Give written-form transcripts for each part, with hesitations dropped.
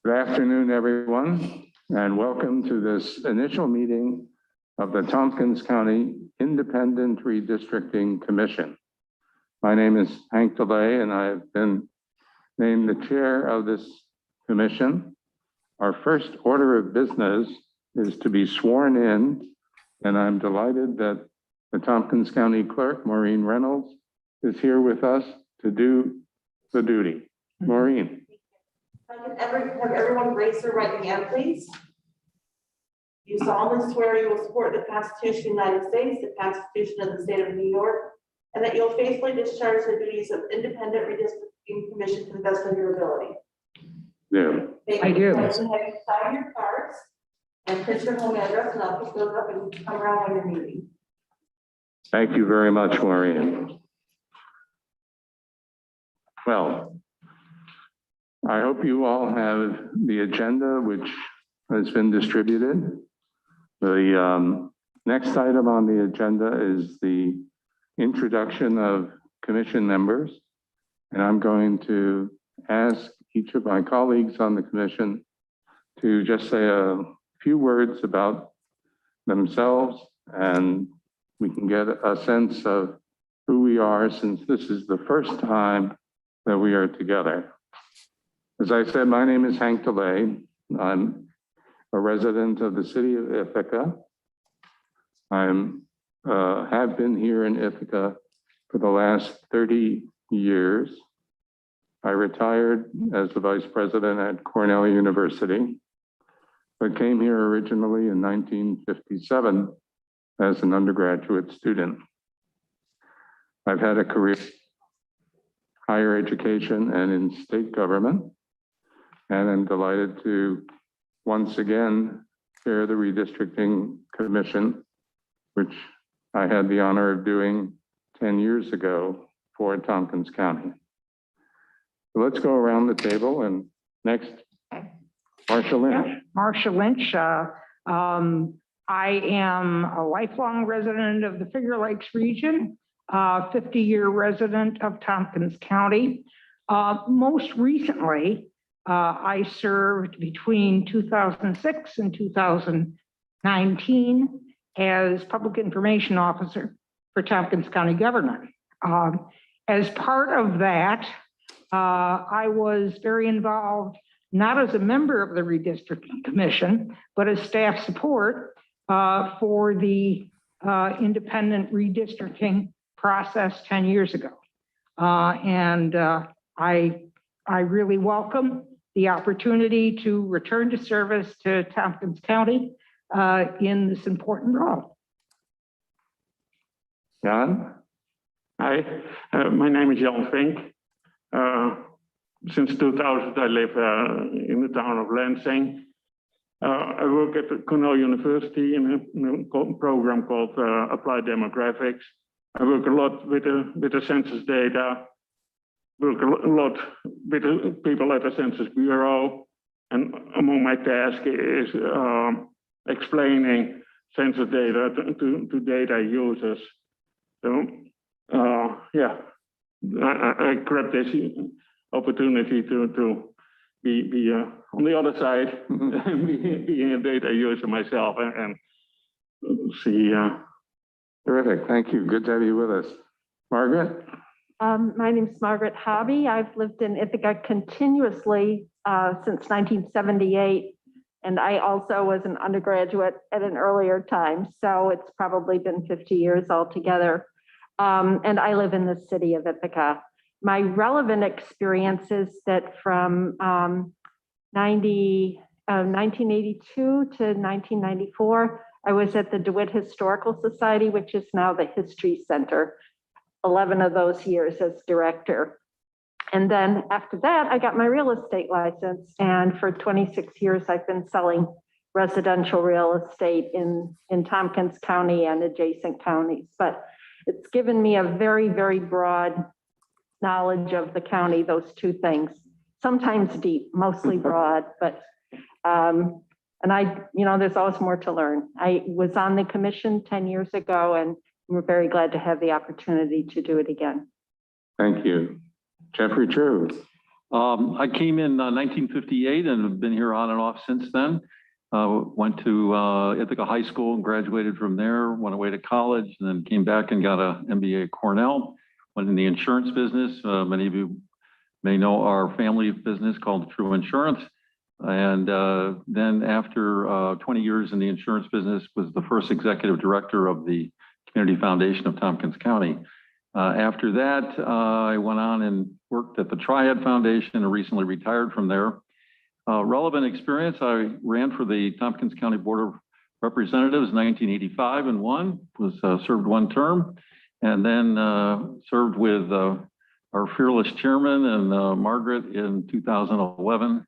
Good afternoon, everyone, and welcome to this initial meeting of the Tompkins County Independent Redistricting Commission. My name is Hank DeLay, and I've been named the chair of this commission. Our first order of business is to be sworn in, and I'm delighted that the Tompkins County Clerk, Maureen Reynolds, is here with us to do the duty. Maureen. Have everyone raise their right hand, please. You solemnly swear you will support the Constitution of the United States, the Constitution of the State of New York, and that you'll faithfully discharge the duties of Independent Redistricting Commission to the best of your ability. Yeah. I do. Have you sign your cards and print your home address, and I'll pick those up and come around when you're meeting. Thank you very much, Maureen. Well, I hope you all have the agenda, which has been distributed. The next item on the agenda is the introduction of commission members. And I'm going to ask each of my colleagues on the commission to just say a few words about themselves, and we can get a sense of who we are, since this is the first time that we are together. As I said, my name is Hank DeLay. I'm a resident of the city of Ithaca. I have been here in Ithaca for the last 30 years. I retired as the vice president at Cornell University, but came here originally in 1957 as an undergraduate student. I've had a career in higher education and in state government, and I'm delighted to once again chair the Redistricting Commission, which I had the honor of doing 10 years ago for Tompkins County. So let's go around the table, and next, Marsha Lynch. Yeah, Marsha Lynch. I am a lifelong resident of the Finger Lakes region, 50-year resident of Tompkins County. Most recently, I served between 2006 and 2019 as Public Information Officer for Tompkins County government. As part of that, I was very involved, not as a member of the Redistricting Commission, but as staff support for the independent redistricting process 10 years ago. I really welcome the opportunity to return to service to Tompkins County in this important role. Jan? Hi, my name is Jan Vink. Since 2000, I live in the town of Lansing. I work at Cornell University in a program called Applied Demographics. I work a lot with the census data, work a lot with the people at the Census Bureau, and among my tasks is explaining census data to data users. So, yeah, I grabbed this opportunity to be on the other side, being a data user myself, and see. Terrific, thank you. Good to have you with us. Margaret? My name is Margaret Hobby. I've lived in Ithaca continuously since 1978, and I also was an undergraduate at an earlier time, so it's probably been 50 years altogether. And I live in the city of Ithaca. My relevant experience is that from 1982 to 1994, I was at the DeWitt Historical Society, which is now the History Center. 11 of those years as director. And then after that, I got my real estate license. And for 26 years, I've been selling residential real estate in Tompkins County and adjacent counties. But it's given me a very, very broad knowledge of the county, those two things. Sometimes deep, mostly broad, but, and there's always more to learn. I was on the commission 10 years ago, and we're very glad to have the opportunity to do it again. Thank you. Jeffrey True. I came in 1958 and have been here on and off since then. Went to Ithaca High School and graduated from there, went away to college, and then came back and got an MBA at Cornell. Went in the insurance business. Many of you may know our family business called True Insurance. And then after 20 years in the insurance business, was the first executive director of the Community Foundation of Tompkins County. After that, I went on and worked at the Triad Foundation and recently retired from there. Relevant experience, I ran for the Tompkins County Board of Representatives in 1985 and won, served one term, and then served with our fearless chairman and Margaret in 2011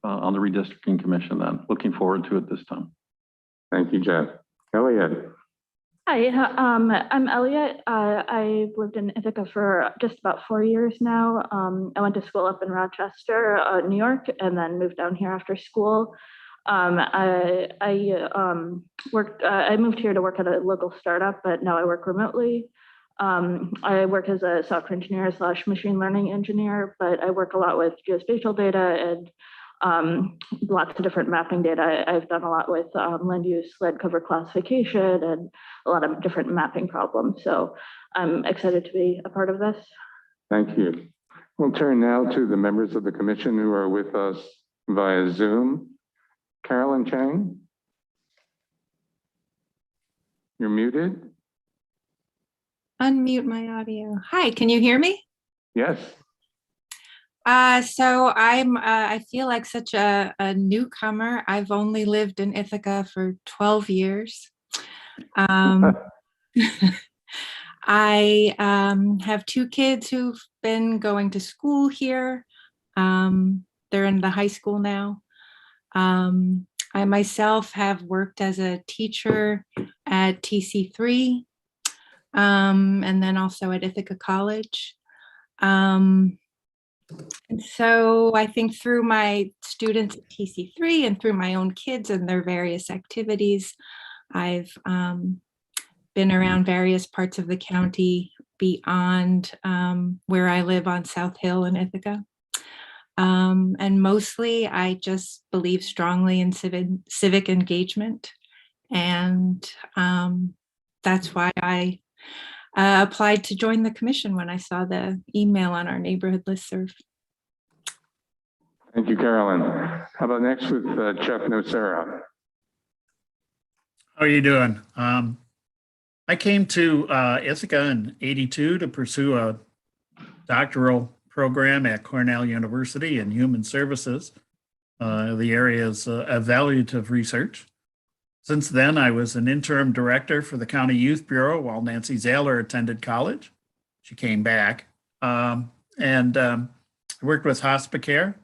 on the Redistricting Commission then. Looking forward to it this time. Thank you, Jeff. Elliot. Hi, I'm Elliot. I've lived in Ithaca for just about 4 years now. I went to school up in Rochester, New York, and then moved down here after school. I moved here to work at a local startup, but now I work remotely. I work as a software engineer / machine learning engineer, but I work a lot with geospatial data and lots of different mapping data. I've done a lot with land use, land cover classification, and a lot of different mapping problems. So I'm excited to be a part of this. Thank you. We'll turn now to the members of the commission who are with us via Zoom. Carolyn Chang. You're muted. Unmute my audio. Hi, can you hear me? Yes. So I feel like such a newcomer. I've only lived in Ithaca for 12 years. I have 2 kids who've been going to school here. They're in the high school now. I myself have worked as a teacher at TC3 and then also at Ithaca College. And so I think through my students at TC3 and through my own kids and their various activities, I've been around various parts of the county beyond where I live on South Hill in Ithaca. And mostly I just believe strongly in civic engagement. And that's why I applied to join the commission when I saw the email on our neighborhood listserv. Thank you, Carolyn. How about next with Jeff Nocera? How are you doing? I came to Ithaca in '82 to pursue a doctoral program at Cornell University in Human Services. The area is evaluative research. Since then, I was an interim director for the County Youth Bureau while Nancy Zahler attended college. She came back. I worked with Hospicare.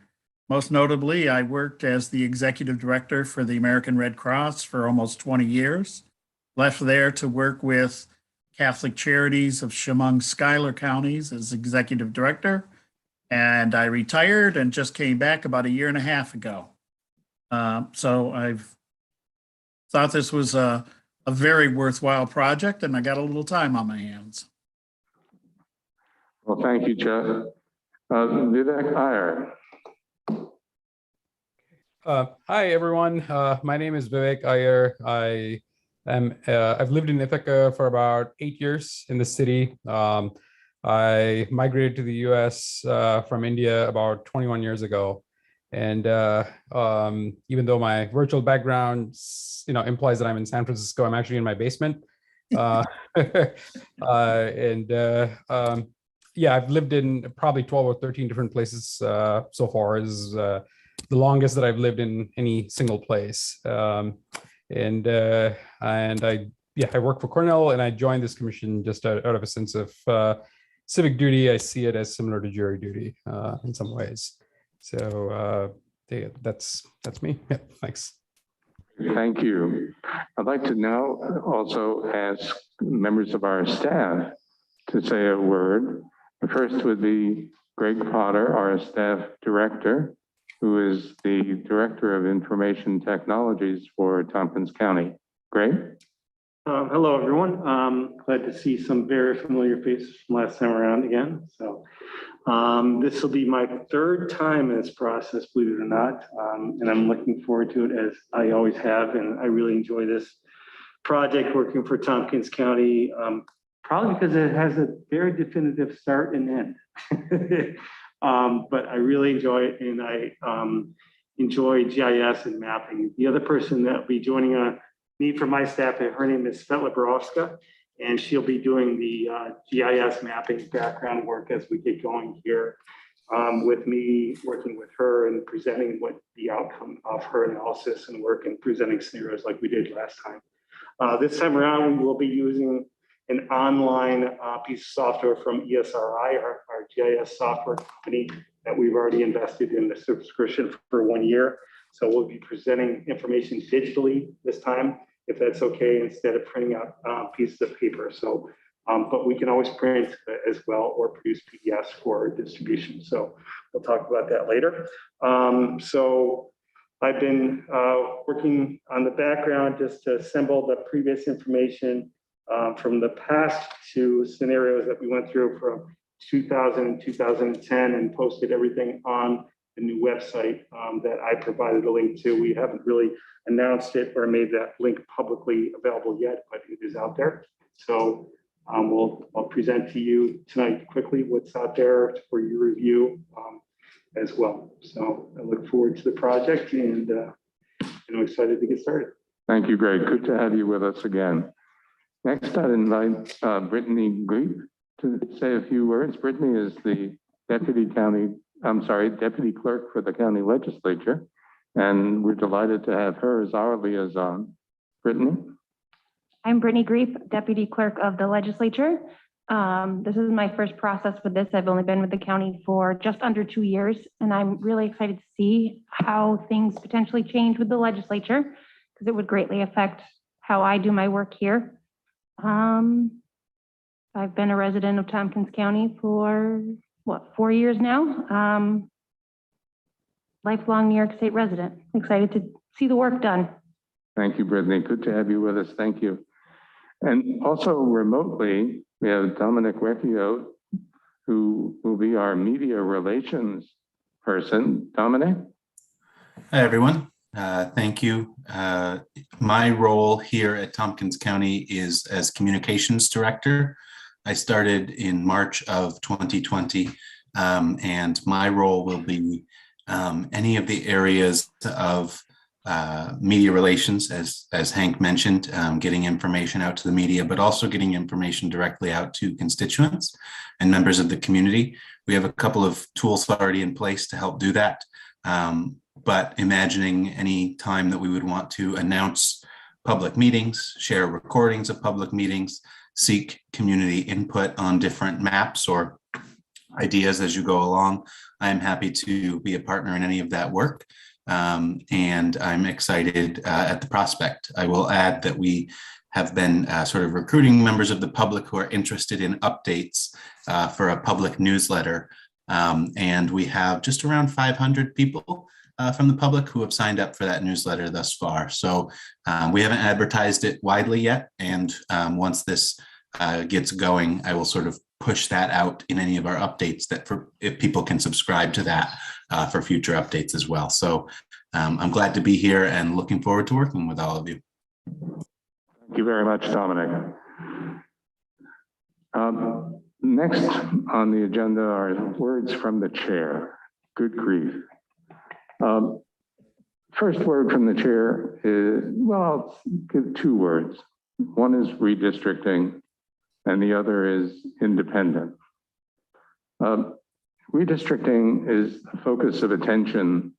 Most notably, I worked as the executive director for the American Red Cross for almost 20 years. Left there to work with Catholic Charities of Chemung Schuyler counties as executive director. And I retired and just came back about 1.5 years ago. So I've thought this was a very worthwhile project, and I got a little time on my hands. Well, thank you, Jeff. Vivek Iyer. Hi, everyone. My name is Vivek Iyer. I've lived in Ithaca for about 8 years in the city. I migrated to the US from India about 21 years ago. And even though my virtual background, implies that I'm in San Francisco, I'm actually in my basement. Yeah, I've lived in probably 12 or 13 different places so far. Is the longest that I've lived in any single place. I work for Cornell, and I joined this commission just out of a sense of civic duty. I see it as similar to jury duty in some ways. So that's me. Yeah, thanks. Thank you. I'd like to now also ask members of our staff to say a word. The first would be Greg Potter, our staff director, who is the Director of Information Technologies for Tompkins County. Greg? Hello, everyone. Glad to see some very familiar faces from last time around again. So This will be my third time in this process, believe it or not, and I'm looking forward to it as I always have, and I really enjoy this project working for Tompkins County, probably because it has a very definitive start and end. But I really enjoy it, and I enjoy GIS and mapping. The other person that will be joining me from my staff, her name is Svetla Borovska, and she'll be doing the GIS mapping background work as we get going here, with me working with her and presenting what the outcome of her analysis and work and presenting scenarios like we did last time. This time around, we will be using an online piece of software from ESRI, our GIS software company that we've already invested in the subscription for 1 year. So we'll be presenting information digitally this time, if that's okay, instead of printing out pieces of paper. So, but we can always print as well or produce PDFs for distribution. So we'll talk about that later. So I've been working on the background just to assemble the previous information from the past two scenarios that we went through from 2000 and 2010 and posted everything on the new website that I provided a link to. We haven't really announced it or made that link publicly available yet, but it is out there. So I'll present to you tonight quickly what's out there for your review as well. So I look forward to the project, and I'm excited to get started. Thank you, Greg. Good to have you with us again. Next, I'd invite Brittany Griep to say a few words. Brittany is the deputy clerk for the county legislature, and we're delighted to have her as our liaison. Brittany? I'm Brittany Griep, deputy clerk of the legislature. This is my first process with this. I've only been with the county for just under 2 years, and I'm really excited to see how things potentially change with the legislature, because it would greatly affect how I do my work here. I've been a resident of Tompkins County for, 4 years now? Lifelong New York State resident. Excited to see the work done. Thank you, Brittany. Good to have you with us. Thank you. And also remotely, we have Dominic Recchio, who will be our media relations person. Dominic? Hi, everyone. Thank you. My role here at Tompkins County is as communications director. I started in March of 2020, and my role will be any of the areas of media relations, as Hank mentioned, getting information out to the media, but also getting information directly out to constituents and members of the community. We have a couple of tools already in place to help do that. But imagining any time that we would want to announce public meetings, share recordings of public meetings, seek community input on different maps or ideas as you go along, I'm happy to be a partner in any of that work. And I'm excited at the prospect. I will add that we have been sort of recruiting members of the public who are interested in updates for a public newsletter. And we have just around 500 people from the public who have signed up for that newsletter thus far. So we haven't advertised it widely yet. And once this gets going, I will sort of push that out in any of our updates if people can subscribe to that for future updates as well. So I'm glad to be here and looking forward to working with all of you. Thank you very much, Dominic. Next on the agenda are words from the chair. Good grief. First word from the chair is, well, I'll give 2 words. One is redistricting, and the other is independent. Redistricting is the focus of attention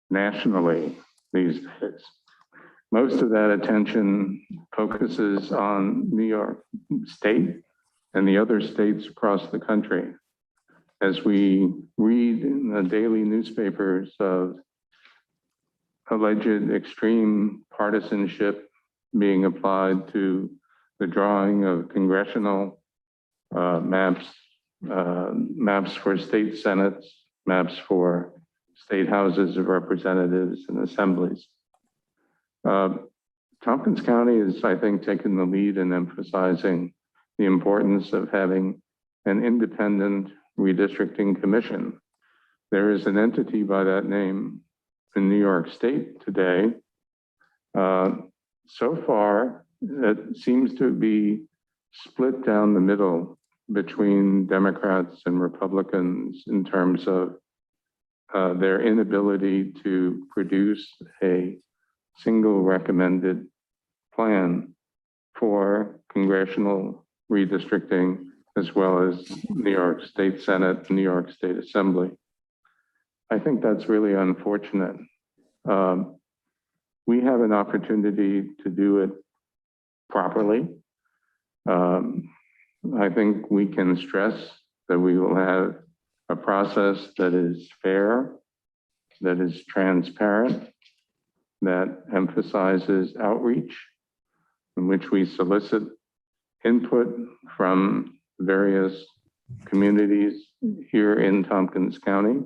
nationally these days. Most of that attention focuses on New York State and the other states across the country. As we read in the daily newspapers of alleged extreme partisanship being applied to the drawing of congressional maps, maps for state senates, maps for state houses of representatives and assemblies. Tompkins County is, I think, taking the lead in emphasizing the importance of having an independent Redistricting Commission. There is an entity by that name in New York State today. So far, it seems to be split down the middle between Democrats and Republicans in terms of their inability to produce a single recommended plan for congressional redistricting, as well as New York State Senate, New York State Assembly. I think that's really unfortunate. We have an opportunity to do it properly. I think we can stress that we will have a process that is fair, that is transparent, that emphasizes outreach, in which we solicit input from various communities here in Tompkins County.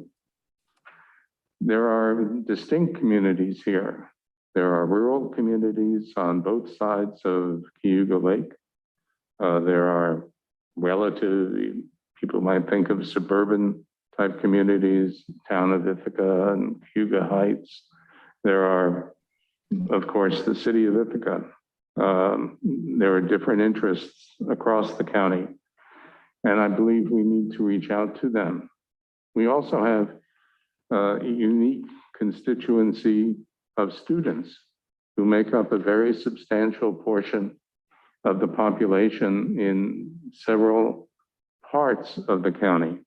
There are distinct communities here. There are rural communities on both sides of Cayuga Lake. There are relatively, people might think of suburban type communities, town of Ithaca and Cayuga Heights. There are, of course, the city of Ithaca. There are different interests across the county, and I believe we need to reach out to them. We also have a unique constituency of students who make up a very substantial portion of the population in several parts of the county.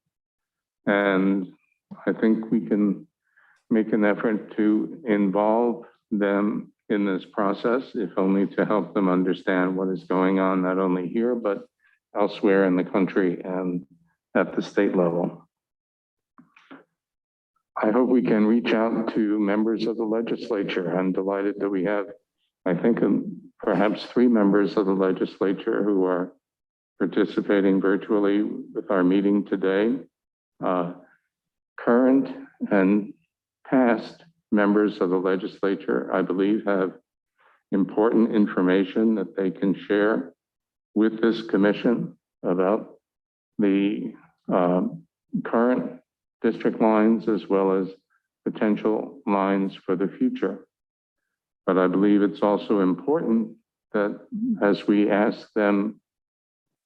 And I think we can make an effort to involve them in this process, if only to help them understand what is going on, not only here, but elsewhere in the country and at the state level. I hope we can reach out to members of the legislature. I'm delighted that we have, I think, perhaps 3 members of the legislature who are participating virtually with our meeting today. Current and past members of the legislature, I believe, have important information that they can share with this commission about the current district lines as well as potential lines for the future. But I believe it's also important that as we ask them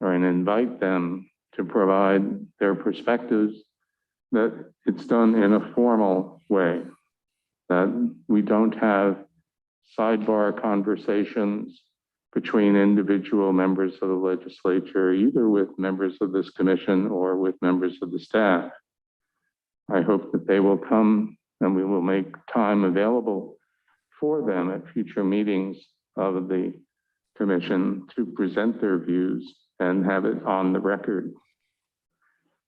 or invite them to provide their perspectives, that it's done in a formal way, that we don't have sidebar conversations between individual members of the legislature, either with members of this commission or with members of the staff. I hope that they will come and we will make time available for them at future meetings of the commission to present their views and have it on the record.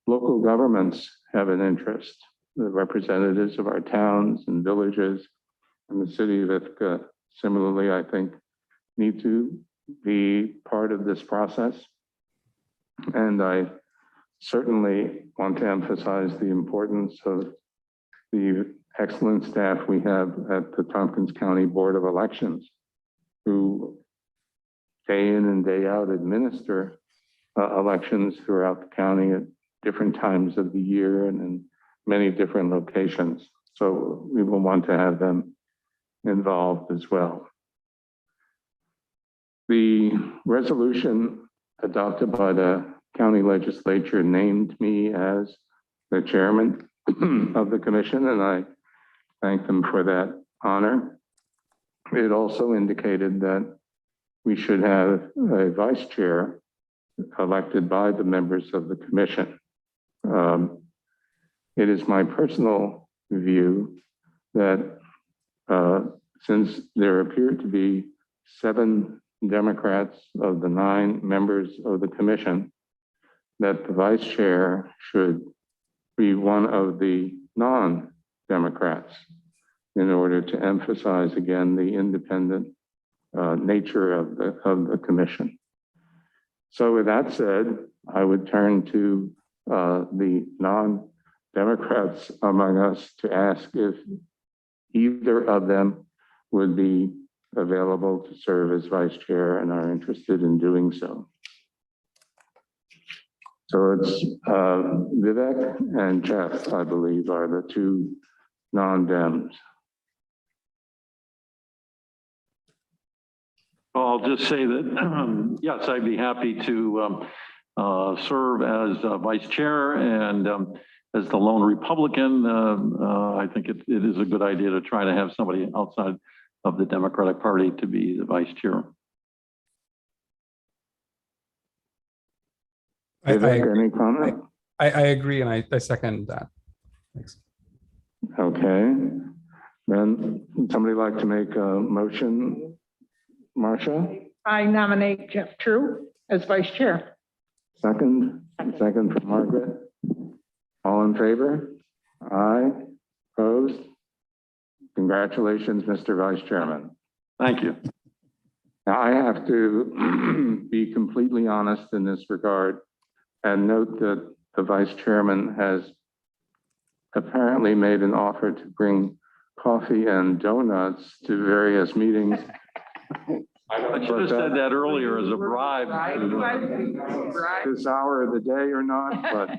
Local governments have an interest. The representatives of our towns and villages and the city of Ithaca, similarly, I think, need to be part of this process. And I certainly want to emphasize the importance of the excellent staff we have at the Tompkins County Board of Elections, who day in and day out administer elections throughout the county at different times of the year and in many different locations. So we will want to have them involved as well. The resolution adopted by the county legislature named me as the chairman of the commission, and I thank them for that honor. It also indicated that we should have a vice chair elected by the members of the commission. It is my personal view that since there appear to be 7 Democrats of the 9 members of the commission, that the vice chair should be one of the non-Democrats in order to emphasize again the independent nature of the commission. So with that said, I would turn to the non-Democrats among us to ask if either of them would be available to serve as vice chair and are interested in doing so. So it's Vivek and Jeff, I believe, are the two non-Dems. I'll just say that, yes, I'd be happy to serve as vice chair, and as the lone Republican, I think it is a good idea to try to have somebody outside of the Democratic Party to be the vice chair. Vivek, any comment? I agree, and I second that. Thanks. Okay. Then somebody like to make a motion? Marcia, I nominate Jeff True as vice chair. second for Margaret. All in favor? Aye. Opposed? Congratulations, Mr. Vice Chairman. Thank you. Now, I have to be completely honest in this regard and note that the Vice Chairman has apparently made an offer to bring coffee and donuts to various meetings. I should have said that earlier as a bribe. This hour of the day or not, but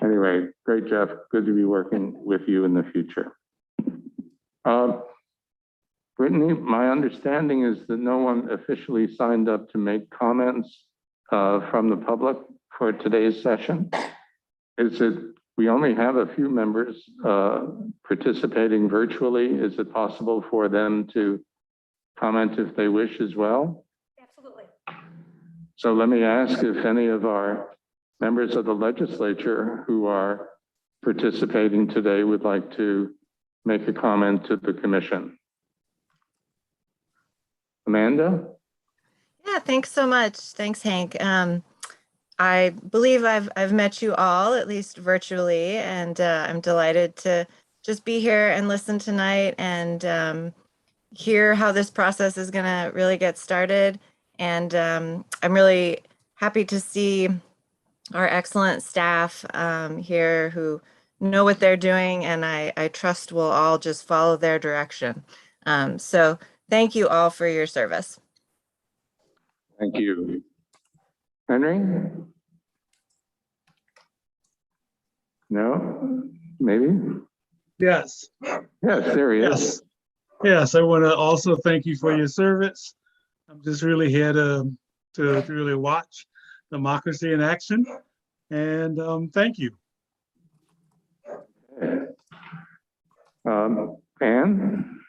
anyway, great, Jeff. Good to be working with you in the future. Brittany, my understanding is that no one officially signed up to make comments from the public for today's session. We only have a few members participating virtually. Is it possible for them to comment if they wish as well? Absolutely. So let me ask if any of our members of the legislature who are participating today would like to make a comment to the commission. Amanda? Yeah, thanks so much. Thanks, Hank. I believe I've met you all, at least virtually, and I'm delighted to just be here and listen tonight and hear how this process is going to really get started. And I'm really happy to see our excellent staff here who know what they're doing, and I trust we'll all just follow their direction. So thank you all for your service. Thank you. Henry? No? Maybe? Yes. Yes, there he is. Yes, I want to also thank you for your service. I'm just really here to really watch democracy in action. And thank you. Ann?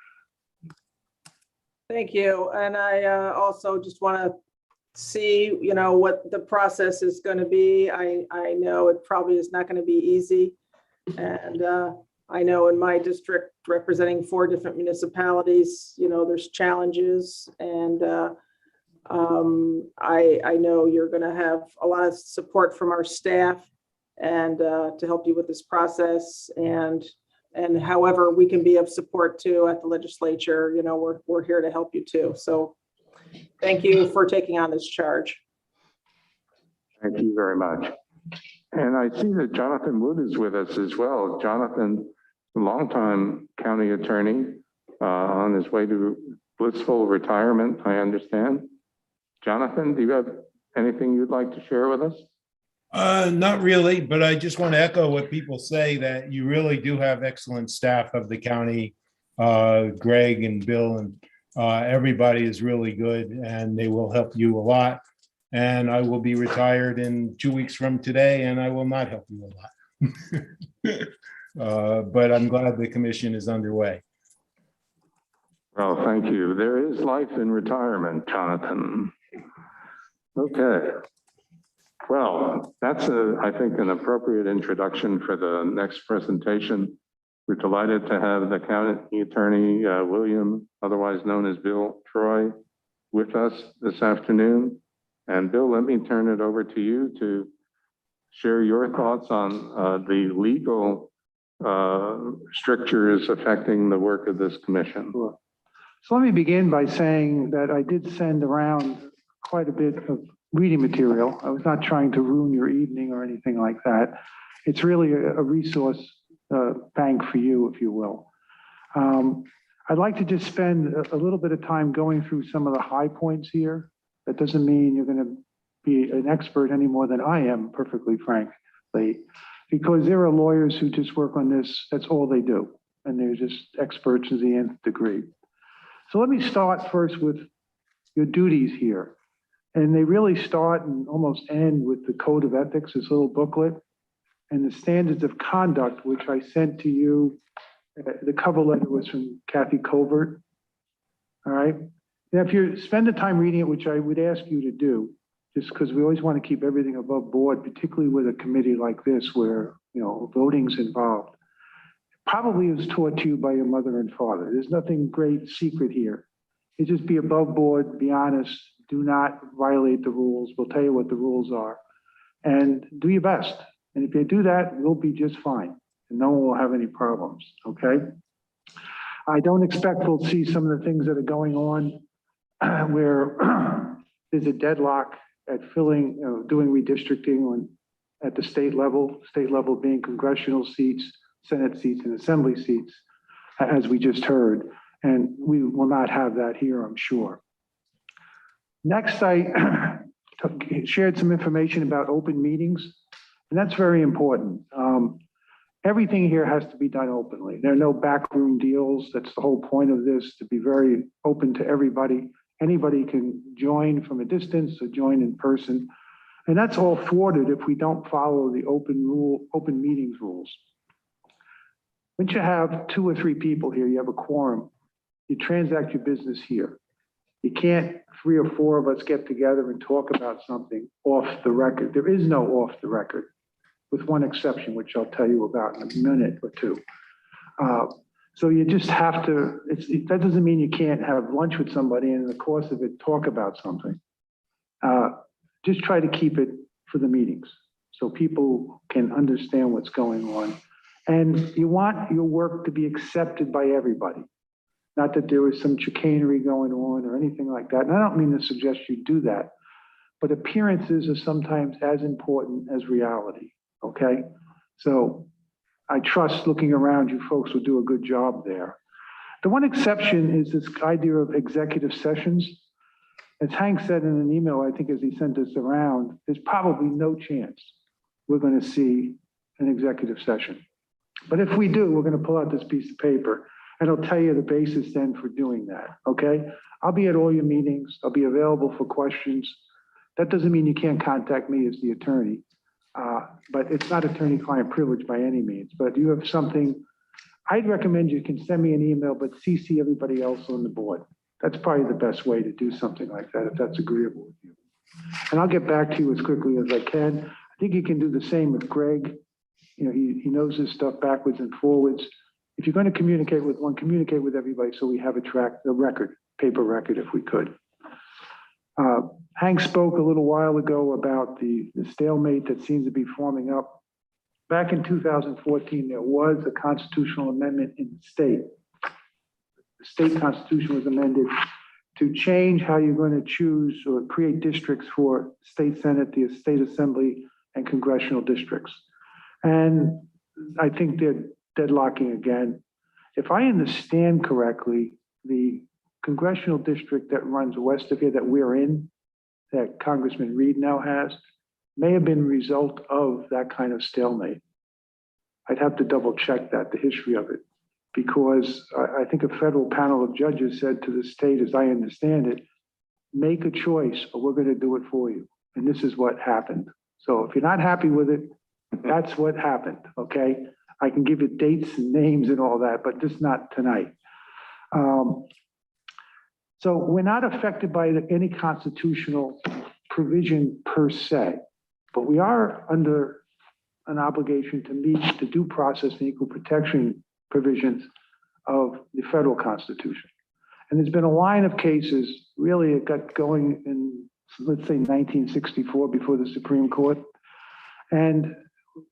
Thank you. And I also just want to see, what the process is going to be. I know it probably is not going to be easy. And I know in my district, representing 4 different municipalities, there's challenges. And I know you're going to have a lot of support from our staff and to help you with this process. And however we can be of support too at the legislature, we're here to help you too. So thank you for taking on this charge. Thank you very much. And I see that Jonathan Wood is with us as well. Jonathan, a longtime county attorney on his way to blissful retirement, I understand. Jonathan, do you have anything you'd like to share with us? Not really, but I just want to echo what people say, that you really do have excellent staff of the county. Greg and Bill and everybody is really good, and they will help you a lot. And I will be retired in 2 weeks from today, and I will not help you a lot. But I'm glad the commission is underway. Well, thank you. There is life in retirement, Jonathan. Okay. Well, that's, I think, an appropriate introduction for the next presentation. We're delighted to have the county attorney, William, otherwise known as Bill Troy, with us this afternoon. And Bill, let me turn it over to you to share your thoughts on the legal strictures affecting the work of this commission. Sure. So let me begin by saying that I did send around quite a bit of reading material. I was not trying to ruin your evening or anything like that. It's really a resource bank for you, if you will. I'd like to just spend a little bit of time going through some of the high points here. That doesn't mean you're going to be an expert any more than I am, perfectly frankly, because there are lawyers who just work on this. That's all they do. And they're just experts to the nth degree. So let me start first with your duties here. And they really start and almost end with the Code of Ethics, this little booklet, and the standards of conduct, which I sent to you. The cover letter was from Kathy Covert. All right. Now, if you spend the time reading it, which I would ask you to do, just because we always want to keep everything above board, particularly with a committee like this where, you know, voting's involved. Probably was taught to you by your mother and father. There's nothing great secret here. You just be above board, be honest, do not violate the rules. We'll tell you what the rules are and do your best. And if you do that, we'll be just fine and no one will have any problems, okay? I don't expect we'll see some of the things that are going on where there's a deadlock at filling, doing redistricting at the state level being congressional seats, Senate seats, and Assembly seats, as we just heard. And we will not have that here, I'm sure. Next, I shared some information about open meetings, and that's very important. Everything here has to be done openly. There are no backroom deals. That's the whole point of this, to be very open to everybody. Anybody can join from a distance or join in person. And that's all thwarted if we don't follow the open meetings rules. Once you have 2 or 3 people here, you have a quorum, you transact your business here. You can't 3 or 4 of us get together and talk about something off the record. There is no off the record, with one exception, which I'll tell you about in a minute or 2. So you just have to, that doesn't mean you can't have lunch with somebody and in the course of it, talk about something. Just try to keep it for the meetings so people can understand what's going on. And you want your work to be accepted by everybody. Not that there is some chicanery going on or anything like that. And I don't mean to suggest you do that, but appearances are sometimes as important as reality, okay? So I trust looking around you folks will do a good job there. The one exception is this idea of executive sessions. As Hank said in an email, I think as he sent this around, there's probably no chance we're going to see an executive session. But if we do, we're going to pull out this piece of paper and I'll tell you the basis then for doing that, okay? I'll be at all your meetings. I'll be available for questions. That doesn't mean you can't contact me as the attorney, but it's not attorney-client privilege by any means. But if you have something, I'd recommend you can send me an email, but CC everybody else on the board. That's probably the best way to do something like that, if that's agreeable with you. And I'll get back to you as quickly as I can. I think you can do the same with Greg. You know, he knows this stuff backwards and forwards. If you're going to communicate with one, communicate with everybody so we have a record, paper record if we could. Hank spoke a little while ago about the stalemate that seems to be forming up. Back in 2014, there was a constitutional amendment in the state. The state constitution was amended to change how you're going to choose or create districts for state senate, the state assembly, and congressional districts. And I think they're deadlocking again. If I understand correctly, the congressional district that runs west of here that we're in, that Congressman Reed now has, may have been a result of that kind of stalemate. I'd have to double check that, the history of it, because I think a federal panel of judges said to the state, as I understand it, make a choice or we're going to do it for you. And this is what happened. So if you're not happy with it, that's what happened, okay? I can give you dates and names and all that, but just not tonight. So we're not affected by any constitutional provision per se, but we are under an obligation to meet the due process and equal protection provisions of the federal constitution. And there's been a line of cases, really it got going in, let's say 1964 before the Supreme Court. And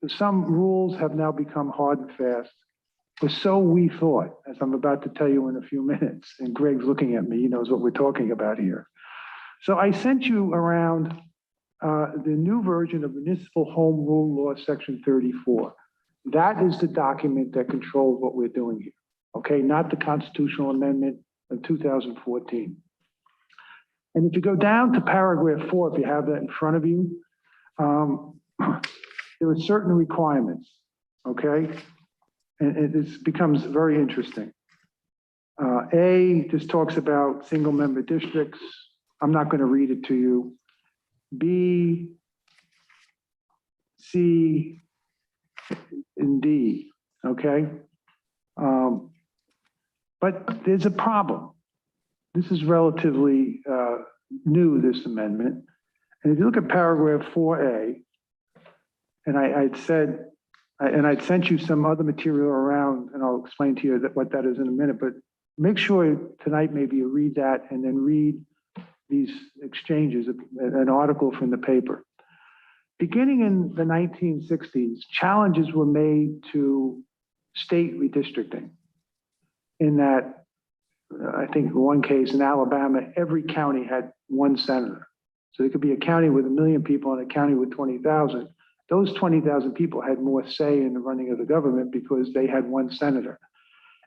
some rules have now become hard and fast. Or so we thought, as I'm about to tell you in a few minutes, and Greg's looking at me, he knows what we're talking about here. So I sent you around the new version of Municipal Home Rule Law, Section 34. That is the document that controls what we're doing here, okay? Not the constitutional amendment of 2014. And if you go down to paragraph 4, if you have that in front of you, there are certain requirements, okay? And this becomes very interesting. A just talks about single member districts. I'm not going to read it to you. B, C, and D, okay? But there's a problem. This is relatively new, this amendment. And if you look at paragraph 4A, and I'd said, and I'd sent you some other material around, and I'll explain to you what that is in a minute, but make sure tonight maybe you read that and then read these exchanges, an article from the paper. Beginning in the 1960s, challenges were made to state redistricting in that, I think in one case in Alabama, every county had one senator. So there could be a county with 1 million people and a county with 20,000. Those 20,000 people had more say in the running of the government because they had one senator.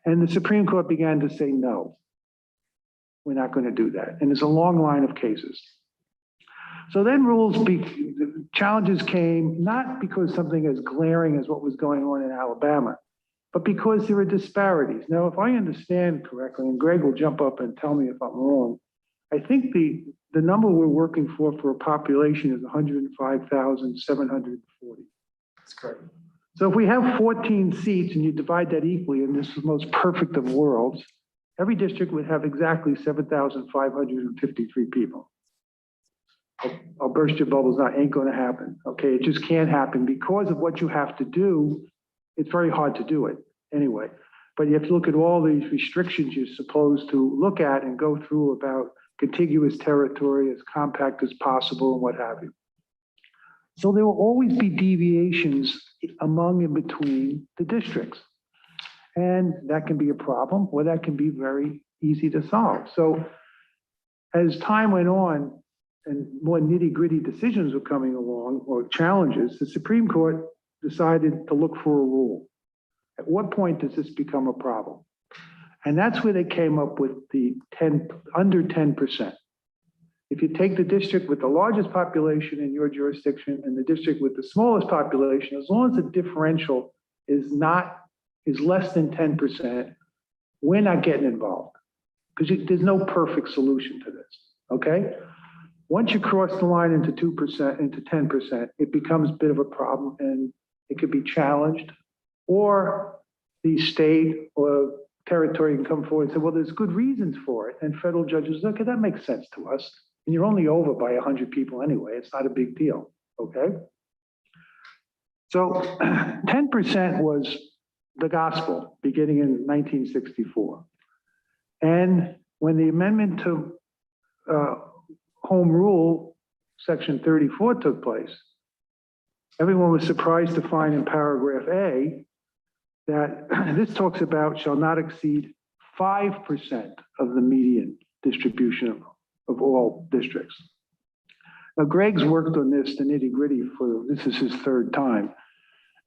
And the Supreme Court began to say, no, we're not going to do that. And there's a long line of cases. So then challenges came, not because something as glaring as what was going on in Alabama, but because there are disparities. Now, if I understand correctly, and Greg will jump up and tell me if I'm wrong, I think the number we're working for a population is 105,740. That's correct. So if we have 14 seats and you divide that equally, and this is the most perfect of worlds, every district would have exactly 7,553 people. I'll burst your bubbles now, ain't gonna happen, okay? It just can't happen because of what you have to do. It's very hard to do it anyway. But you have to look at all these restrictions you're supposed to look at and go through about contiguous territory as compact as possible and what have you. So there will always be deviations among and between the districts. And that can be a problem, or that can be very easy to solve. So as time went on and more nitty-gritty decisions were coming along, or challenges, the Supreme Court decided to look for a rule. At what point does this become a problem? And that's where they came up with the under 10%. If you take the district with the largest population in your jurisdiction and the district with the smallest population, as long as the differential is less than 10%, we're not getting involved because there's no perfect solution to this, okay? Once you cross the line into 2%, into 10%, it becomes a bit of a problem and it could be challenged, or the state or territory can come forward and say, well, there's good reasons for it. And federal judges, okay, that makes sense to us. And you're only over by 100 people anyway. It's not a big deal, okay? So 10% was the gospel beginning in 1964. And when the amendment to Home Rule, Section 34 took place, everyone was surprised to find in paragraph A that this talks about shall not exceed 5% of the median distribution of all districts. Now, Greg's worked on this, the nitty-gritty, this is his third time.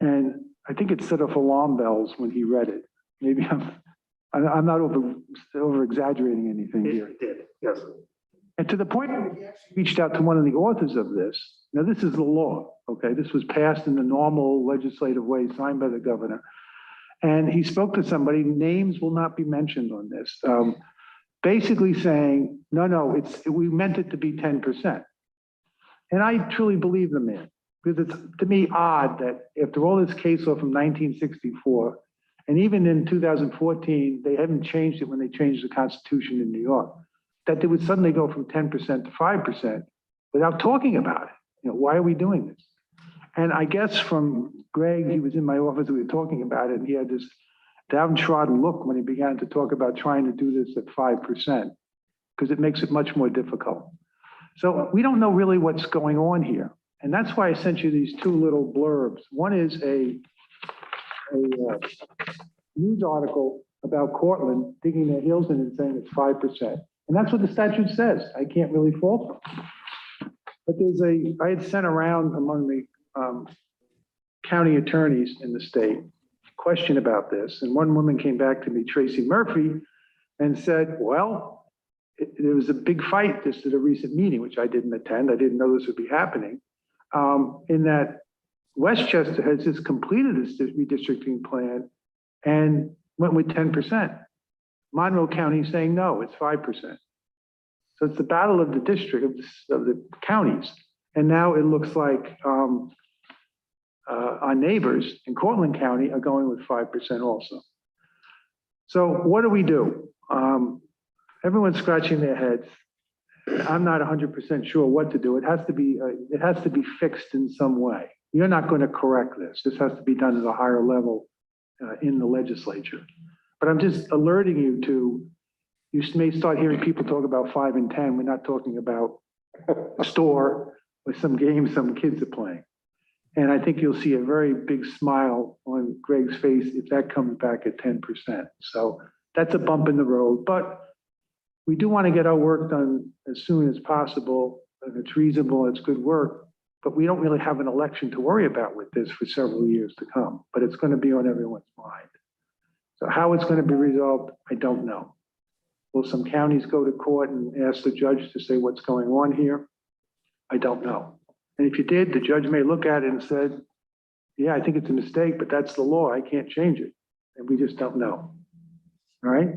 And I think it set off alarm bells when he read it. Maybe I'm not over exaggerating anything here. It did, yes. And to the point where we actually reached out to one of the authors of this. Now, this is the law, okay? This was passed in the normal legislative way, signed by the governor. And he spoke to somebody, names will not be mentioned on this, basically saying, no, we meant it to be 10%. And I truly believe the man, because it's, to me, odd that after all this case law from 1964, and even in 2014, they haven't changed it when they changed the Constitution in New York, that they would suddenly go from 10% to 5% without talking about it. You know, why are we doing this? And I guess from Greg, he was in my office, we were talking about it, and he had this downtrodden look when he began to talk about trying to do this at 5%, because it makes it much more difficult. So we don't know really what's going on here. And that's why I sent you these two little blurbs. One is a news article about Cortland digging their heels in and saying it's 5%. And that's what the statute says. I can't really fault them. But I had sent around among the county attorneys in the state question about this. And one woman came back to me, Tracy Murphy, and said, well, there was a big fight just at a recent meeting, which I didn't attend. I didn't know this would be happening. In that Westchester has just completed its redistricting plan and went with 10%. Monroe County is saying no, it's 5%. So it's the battle of the district of the counties. And now it looks like our neighbors in Cortland County are going with 5% also. So what do? Everyone's scratching their heads. I'm not 100% sure what to do. It has to be fixed in some way. You're not going to correct this. This has to be done at a higher level in the legislature. But I'm just alerting you to, you may start hearing people talk about 5 and 10. We're not talking about a store with some games some kids are playing. And I think you'll see a very big smile on Greg's face if that comes back at 10%. So that's a bump in the road, but we do want to get our work done as soon as possible. If it's reasonable, it's good work, but we don't really have an election to worry about with this for several years to come, but it's going to be on everyone's mind. So how it's going to be resolved, I don't know. Will some counties go to court and ask the judge to say what's going on here? I don't know. And if you did, the judge may look at it and said, yeah, I think it's a mistake, but that's the law. I can't change it. And we just don't know. All right?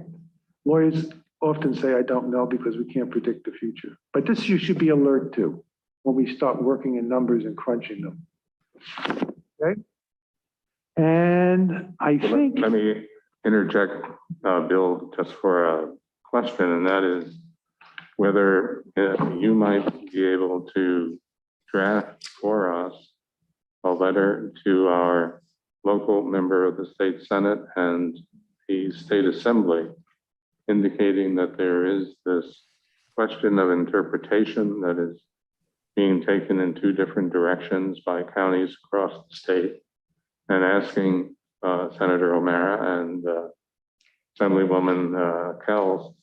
Lawyers often say, I don't know because we can't predict the future. But this you should be alert to when we start working in numbers and crunching them. Okay? And I think... Let me interject, Bill, just for a question, and that is whether you might be able to draft for us a letter to our local member of the state Senate and the state assembly indicating that there is this question of interpretation that is being taken in 2 different directions by counties across the state, and asking Senator O'Mara and Assemblywoman Kells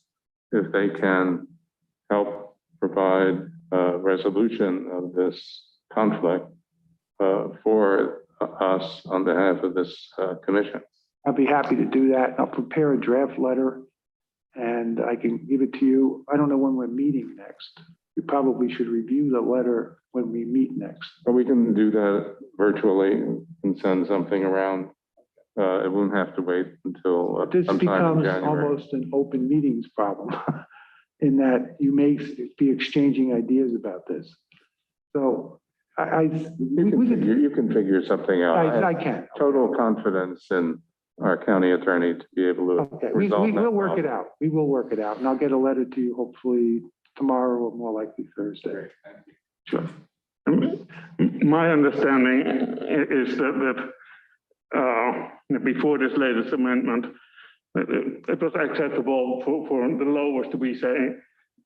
if they can help provide a resolution of this conflict for us on behalf of this commission. I'll be happy to do that. I'll prepare a draft letter and I can give it to you. I don't know when we're meeting next. We probably should review the letter when we meet next. But we can do that virtually and send something around. It won't have to wait until This sometime in becomes January. almost an open meetings problem in that you may be exchanging ideas about this. So You can figure something out. I have can. Total confidence in our county attorney to be able to Okay, resolve that we'll work it problem. out. We will work it out, and I'll get a letter to you hopefully tomorrow or more likely Thursday. Sure. My understanding is that before this latest amendment, it was acceptable for the lowest to be saying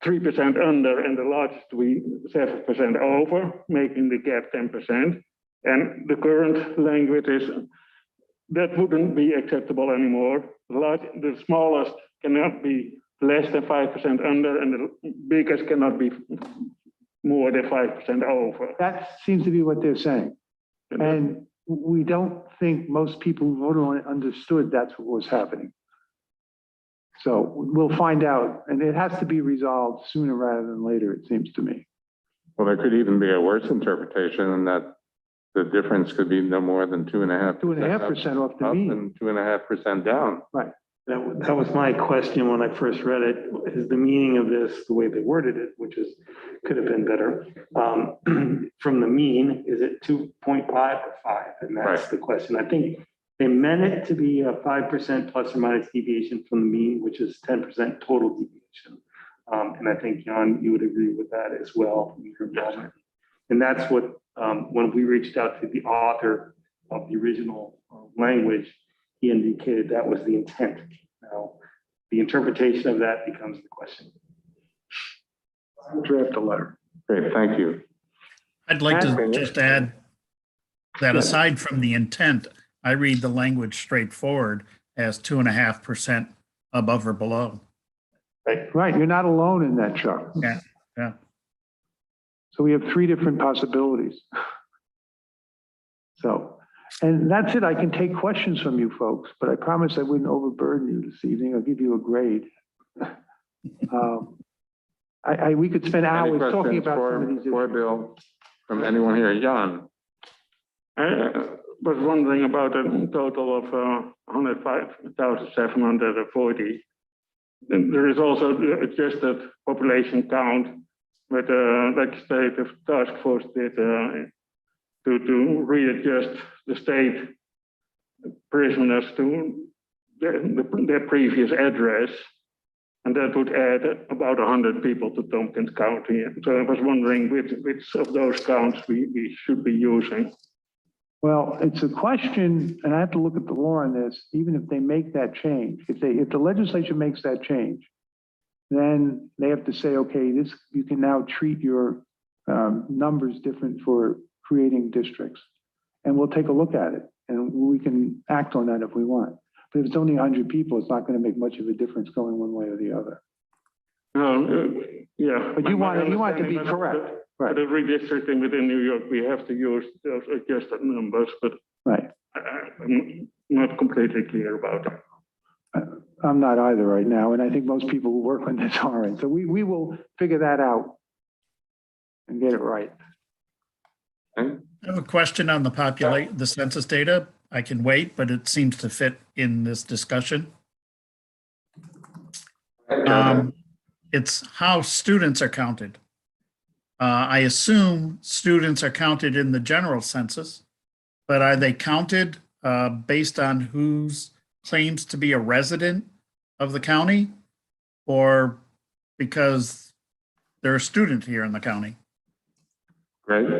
3% under and the largest to be 7% over, making the gap 10%. And the current language is that wouldn't be acceptable anymore. The smallest cannot be less than 5% under, and the biggest cannot be more than 5% over. That seems to be what they're saying. And we don't think most people who voted on it understood that's what was happening. So we'll find out, and it has to be resolved sooner rather than later, it seems to me. Well, there could even be a worse interpretation in that the difference could be no more than 2.5%. 2.5% off the mean. And 2.5% down. Right. That was my question when I first read it. Is the meaning of this, the way they worded it, which is, could have been better, from the mean, is it 2.5 or 5? And that's Right. the question. I think they meant it to be a 5% plus or minus deviation from the mean, which is 10% total deviation. And I think, Jan, you would agree with that as well. And that's what, when we reached out to the author of the original language, he indicated that was the intent. Now, the interpretation of that becomes the question. I'll draft a letter. Great, thank you. I'd like to just add that aside from the intent, I read the language straightforward as 2.5% above or below. Right, you're not alone in that, Chuck. Yeah, yeah. So we have 3 different possibilities. So, and that's it. I can take questions from you folks, but I promise I wouldn't overburden you this evening. I'll give you a grade. we could spend Any hours talking questions about some of these for issues. Bill from anyone here? Jan? I was wondering about a total of 105,740. There is also the adjusted population count that the legislative task force did to readjust the state prisoners to their previous address. And that would add about 100 people to Tompkins County. And so I was wondering which of those counts we should be using. Well, it's a question, and I have to look at the law on this, even if they make that change. If the legislature makes that change, then they have to say, okay, you can now treat your numbers different for creating districts. And we'll take a look at it, and we can act on that if we want. But if it's only 100 people, it's not going to make much of a difference going one way or the other. Yeah. But you want it to be correct. For the redistricting within New York, we have to use those adjusted numbers, but right. I'm not completely clear about that. I'm not either right now, and I think most people who work on this aren't. So we will figure that out and get it right. I have a question on the census data. I can wait, but it seems to fit in this discussion. It's how students are counted. I assume students are counted in the general census, but are they counted based on who's claims to be a resident of the county, or because they're a student here in the county? Great.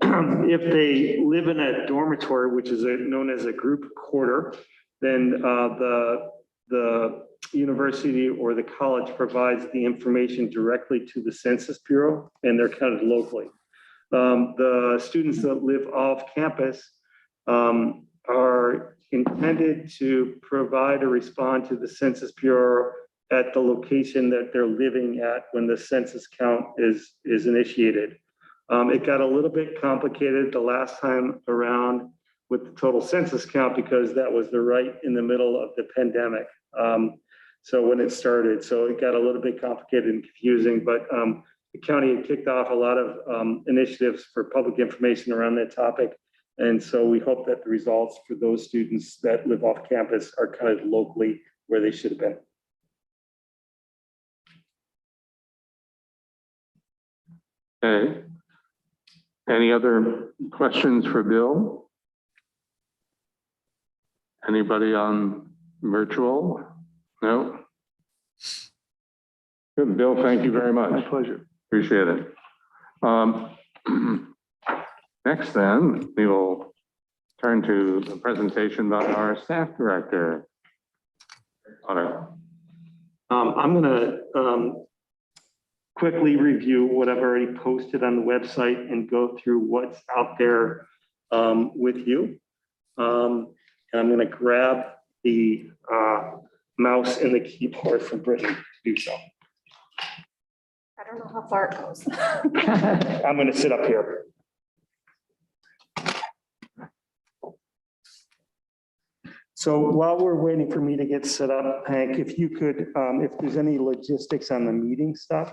If they live in a dormitory, which is known as a group quarter, then the university or the college provides the information directly to the Census Bureau, and they're counted locally. The students that live off campus are intended to provide or respond to the Census Bureau at the location that they're living at when the census count is initiated. It got a little bit complicated the last time around with the total census count because that was right in the middle of the pandemic. So when it started, so it got a little bit complicated and confusing, but the county had kicked off a lot of initiatives for public information around that topic. And so we hope that the results for those students that live off campus are counted locally where they should have been. Okay. Any other questions for Bill? Anybody on virtual? No? Good, Bill, thank you very much. My pleasure. Appreciate it. Next then, we will turn to the presentation by our staff director. Otto. I'm gonna quickly review what I've already posted on the website and go through what's out there with you. And I'm gonna grab the mouse and the keyboard from Brittany to do so. I don't know how far it goes. I'm gonna sit up here. So while we're waiting for me to get set up, Hank, if you could, if there's any logistics on the meeting stuff,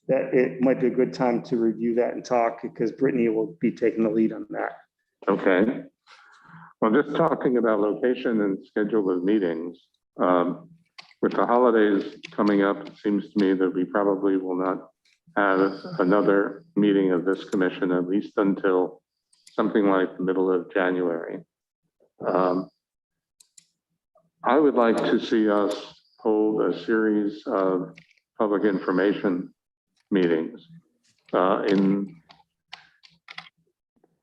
that it might be a good time to review that and talk because Brittany will be taking the lead on that. Okay. Well, just talking about location and schedule of meetings, with the holidays coming up, it seems to me that we probably will not have another meeting of this commission, at least until something like the middle of January. I would like to see us hold a series of public information meetings.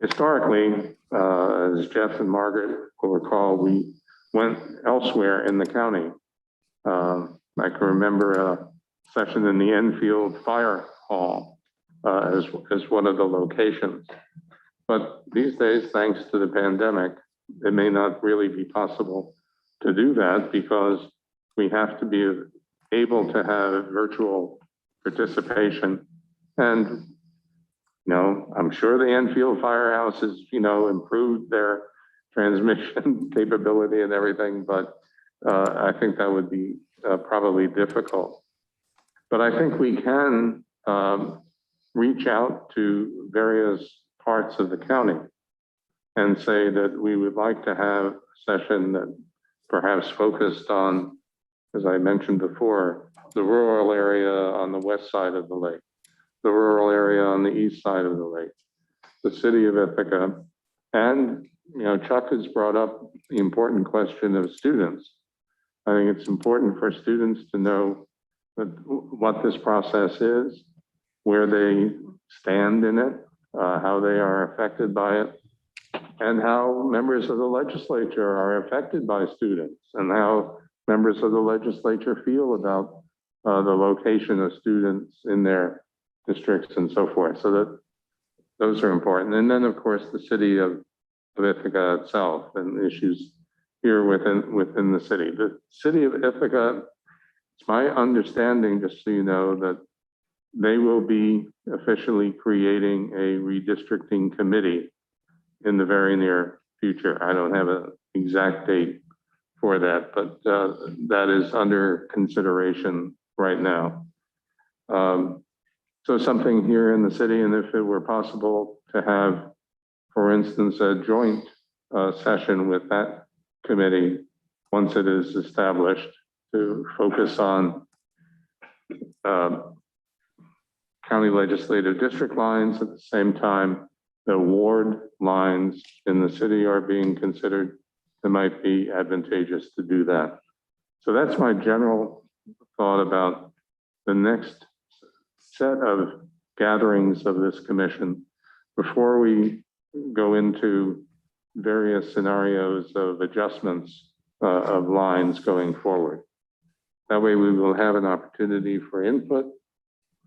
Historically, as Jeff and Margaret will recall, we went elsewhere in the county. I can remember a session in the Enfield Fire Hall as one of the locations. But these days, thanks to the pandemic, it may not really be possible to do that because we have to be able to have virtual participation. And, you know, I'm sure the Enfield Firehouse has, you know, improved their transmission capability and everything, but I think that would be probably difficult. But I think we can reach out to various parts of the county and say that we would like to have a session that perhaps focused on, as I mentioned before, the rural area on the west side of the lake, the rural area on the east side of the lake, the city of Ithaca. And, you know, Chuck has brought up the important question of students. I think it's important for students to know that what this process is, where they stand in it, how they are affected by it, and how members of the legislature are affected by students, and how members of the legislature feel about the location of students in their districts and so forth. So that those are important. And then, of course, the city of Ithaca itself and issues here within the city. The city of Ithaca, it's my understanding, just so you know, that they will be officially creating a redistricting committee in the very near future. I don't have an exact date for that, but that is under consideration right now. So something here in the city, and if it were possible to have, for instance, a joint session with that committee once it is established to focus on county legislative district lines. At the same time, the ward lines in the city are being considered. It might be advantageous to do that. So that's my general thought about the next set of gatherings of this commission before we go into various scenarios of adjustments of lines going forward. That way we will have an opportunity for input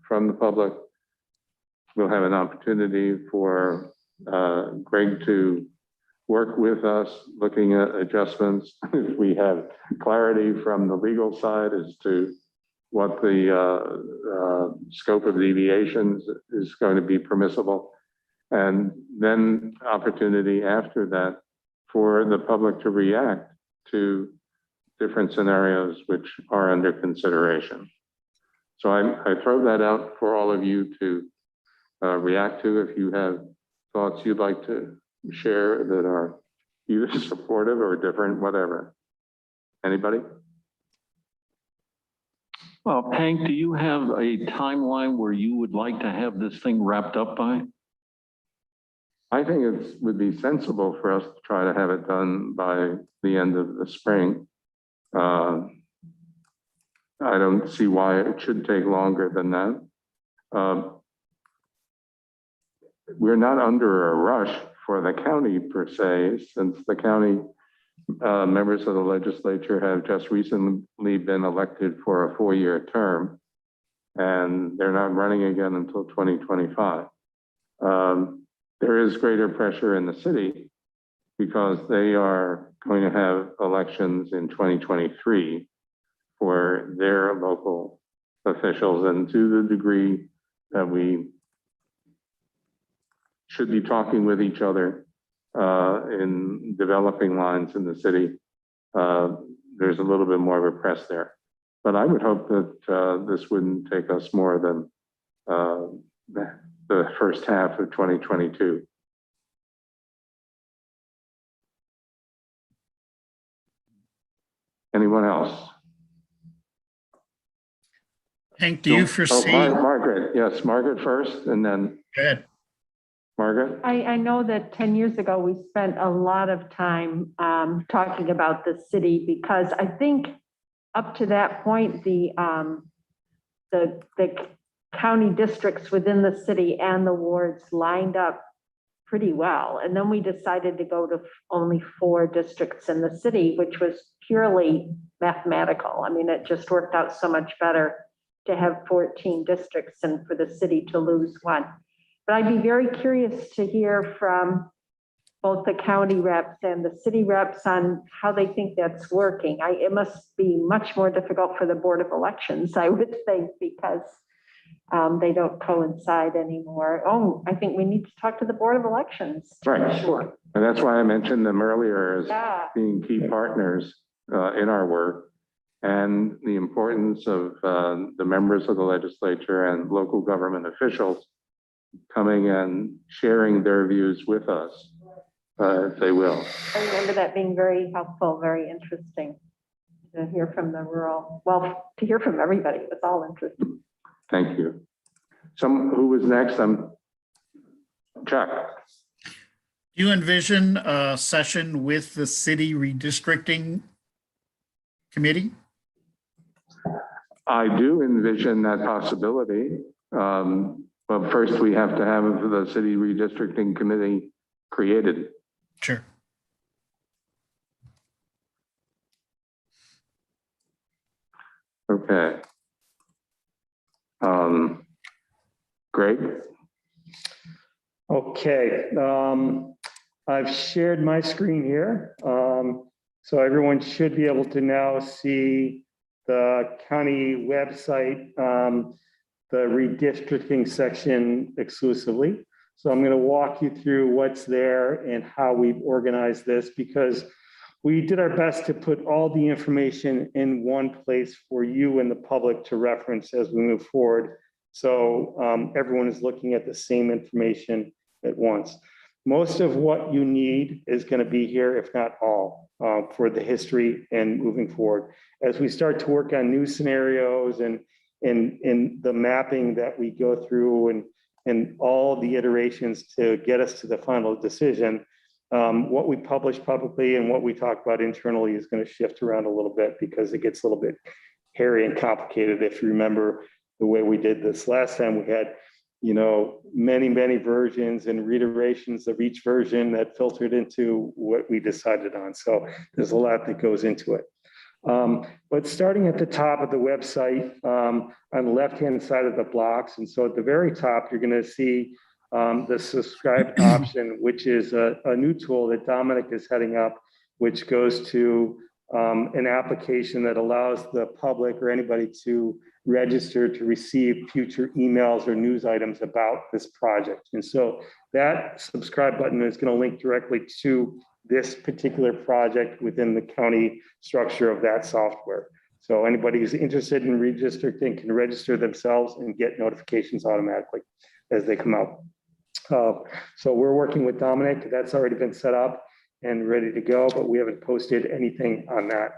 from the public. We'll have an opportunity for Greg to work with us looking at adjustments. If we have clarity from the legal side as to what the scope of deviations is going to be permissible. And then opportunity after that for the public to react to different scenarios which are under consideration. So I throw that out for all of you to react to. If you have thoughts you'd like to share that are either supportive or different, whatever. Anybody? Well, Hank, do you have a timeline where you would like to have this thing wrapped up by? I think it would be sensible for us to try to have it done by the end of the spring. I don't see why it should take longer than that. We're not under a rush for the county per se, since the county members of the legislature have just recently been elected for a 4-year term, and they're not running again until 2025. There is greater pressure in the city because they are going to have elections in 2023 for their local officials. And to the degree that we should be talking with each other in developing lines in the city, there's a little bit more of a press there. But I would hope that this wouldn't take us more than the first half of 2022. Anyone else? Hank, do you foresee? Margaret, yes, Margaret first, and then. Go ahead. Margaret? I know that 10 years ago, we spent a lot of time talking about the city, because I think up to that point, the county districts within the city and the wards lined up pretty well. And then we decided to go to only 4 districts in the city, which was purely mathematical. I mean, it just worked out so much better to have 14 districts and for the city to lose 1. But I'd be very curious to hear from both the county reps and the city reps on how they think that's working. It must be much more difficult for the Board of Elections, I would think, because they don't coincide anymore. Oh, I think we need to talk to the Board of Elections. Right. Sure. And that's why I mentioned them earlier as Yeah. being key partners in our work. and the importance of the members of the legislature and local government officials coming and sharing their views with us, if they will. I remember that being very helpful, very interesting to hear from the rural, well, to hear from everybody. It was all interesting. Thank you. Who was next? Chuck. Do you envision a session with the city redistricting committee? I do envision that possibility. But first we have to have the city redistricting committee created. Sure. Okay. Greg? Okay, I've shared my screen here. So everyone should be able to now see the county website, the redistricting section exclusively. So I'm going to walk you through what's there and how we've organized this, because we did our best to put all the information in one place for you and the public to reference as we move forward. So everyone is looking at the same information at once. Most of what you need is going to be here, if not all, for the history and moving forward. As we start to work on new scenarios and in the mapping that we go through and all the iterations to get us to the final decision, what we publish publicly and what we talk about internally is going to shift around a little bit, because it gets a little bit hairy and complicated. If you remember the way we did this last time, we had, you know, many versions and reiterations of each version that filtered into what we decided on. So there's a lot that goes into it. But starting at the top of the website, on the left-hand side of the blocks, and so at the very top, you're going to see the subscribe option, which is a new tool that Dominic is heading up, which goes to an application that allows the public or anybody to register to receive future emails or news items about this project. And so that subscribe button is going to link directly to this particular project within the county structure of that software. So anybody who's interested in redistricting can register themselves and get notifications automatically as they come out. So we're working with Dominic. That's already been set up and ready to go, but we haven't posted anything on that.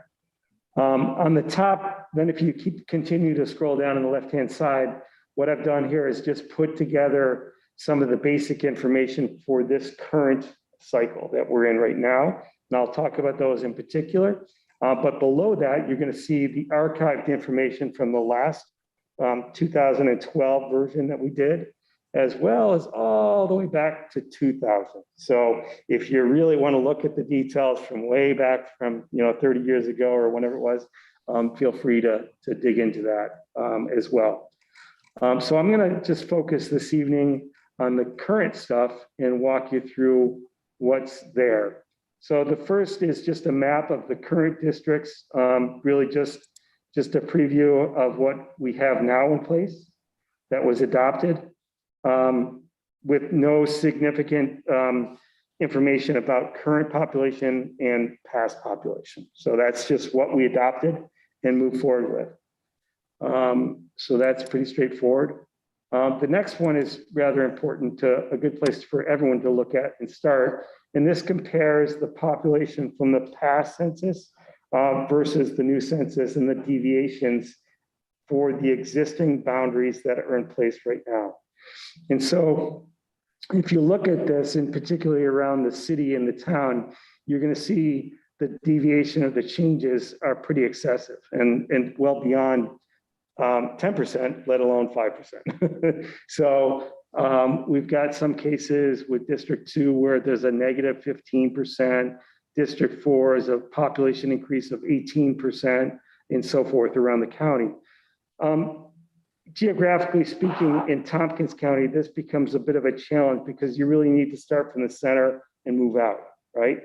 On the top, then if you continue to scroll down on the left-hand side, what I've done here is just put together some of the basic information for this current cycle that we're in right now. And I'll talk about those in particular. But below that, you're going to see the archived information from the last 2012 version that we did, as well as all the way back to 2000. So if you really want to look at the details from way back from 30 years ago or whenever it was, feel free to dig into that as well. So I'm going to just focus this evening on the current stuff and walk you through what's there. So the first is just a map of the current districts, really just a preview of what we have now in place that was adopted, with no significant information about current population and past population. So that's just what we adopted and moved forward with. So that's pretty straightforward. The next one is rather important, a good place for everyone to look at and start. And this compares the population from the past census versus the new census and the deviations for the existing boundaries that are in place right now. And so if you look at this, and particularly around the city and the town, you're going to see the deviation of the changes are pretty excessive and well beyond 10%, let alone 5%. So we've got some cases with District 2 where there's a negative 15%, District 4 is a population increase of 18%, and so forth around the county. Geographically speaking, in Tompkins County, this becomes a bit of a challenge because you really need to start from the center and move out, right?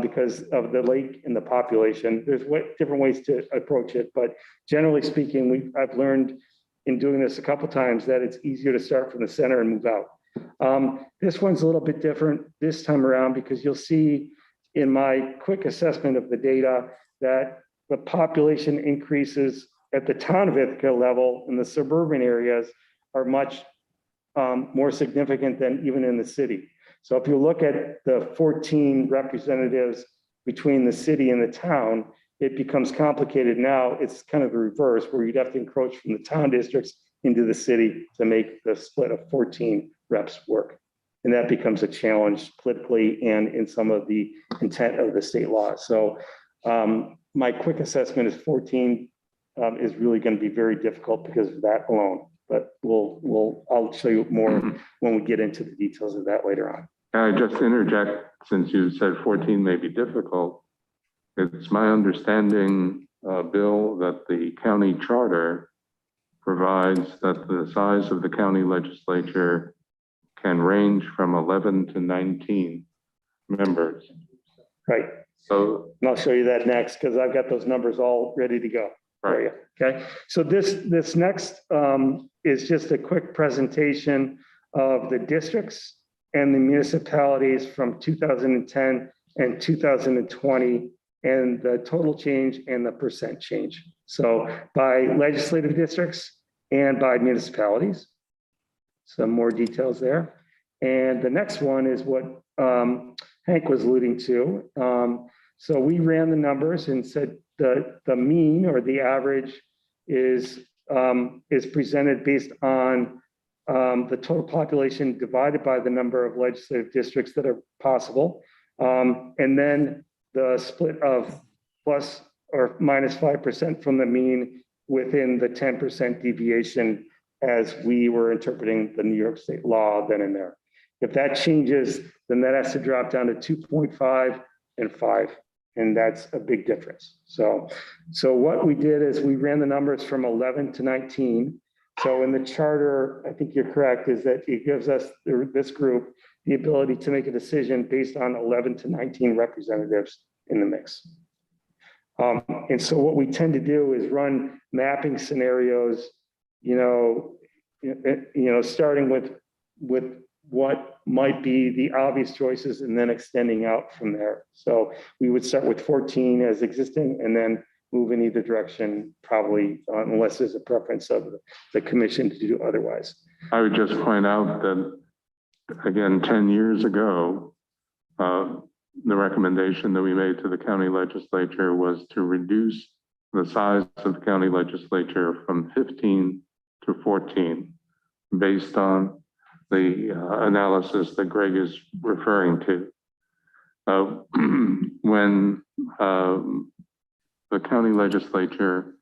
Because of the lake and the population. There's different ways to approach it, but generally speaking, I've learned in doing this a couple times that it's easier to start from the center and move out. This one's a little bit different this time around because you'll see in my quick assessment of the data that the population increases at the town of Ithaca level in the suburban areas are much more significant than even in the city. So if you look at the 14 representatives between the city and the town, it becomes complicated now. It's kind of the reverse, where you'd have to encroach from the town districts into the city to make the split of 14 reps work. And that becomes a challenge politically and in some of the intent of the state law. So my quick assessment is 14 is really going to be very difficult because of that alone. But I'll show you more when we get into the details of that later on. I just interject, since you said 14 may be difficult. It's my understanding, Bill, that the county charter provides that the size of the county legislature can range from 11 to 19 members. Right. So, and I'll show you that next because I've got those numbers all ready to go for you. Okay. So this next is just a quick presentation of the districts and the municipalities from 2010 and 2020 and the total change and the percent change. So by legislative districts and by municipalities. Some more details there. And the next one is what Hank was alluding to. So we ran the numbers and said the mean or the average is presented based on the total population divided by the number of legislative districts that are possible. And then the split of plus or minus 5% from the mean within the 10% deviation as we were interpreting the New York State law then and there. If that changes, then that has to drop down to 2.5 and 5. And that's a big difference. So what we did is we ran the numbers from 11 to 19. So in the charter, I think you're correct, is that it gives us, this group, the ability to make a decision based on 11 to 19 representatives in the mix. And so what we tend to do is run mapping scenarios, starting with what might be the obvious choices and then extending out from there. So we would start with 14 as existing and then move in either direction, probably unless there's a preference of the commission to do otherwise. I would just point out that, again, 10 years ago, the recommendation that we made to the county legislature was to reduce the size of the county legislature from 15 to 14, based on the analysis that Greg is referring to. When the county legislature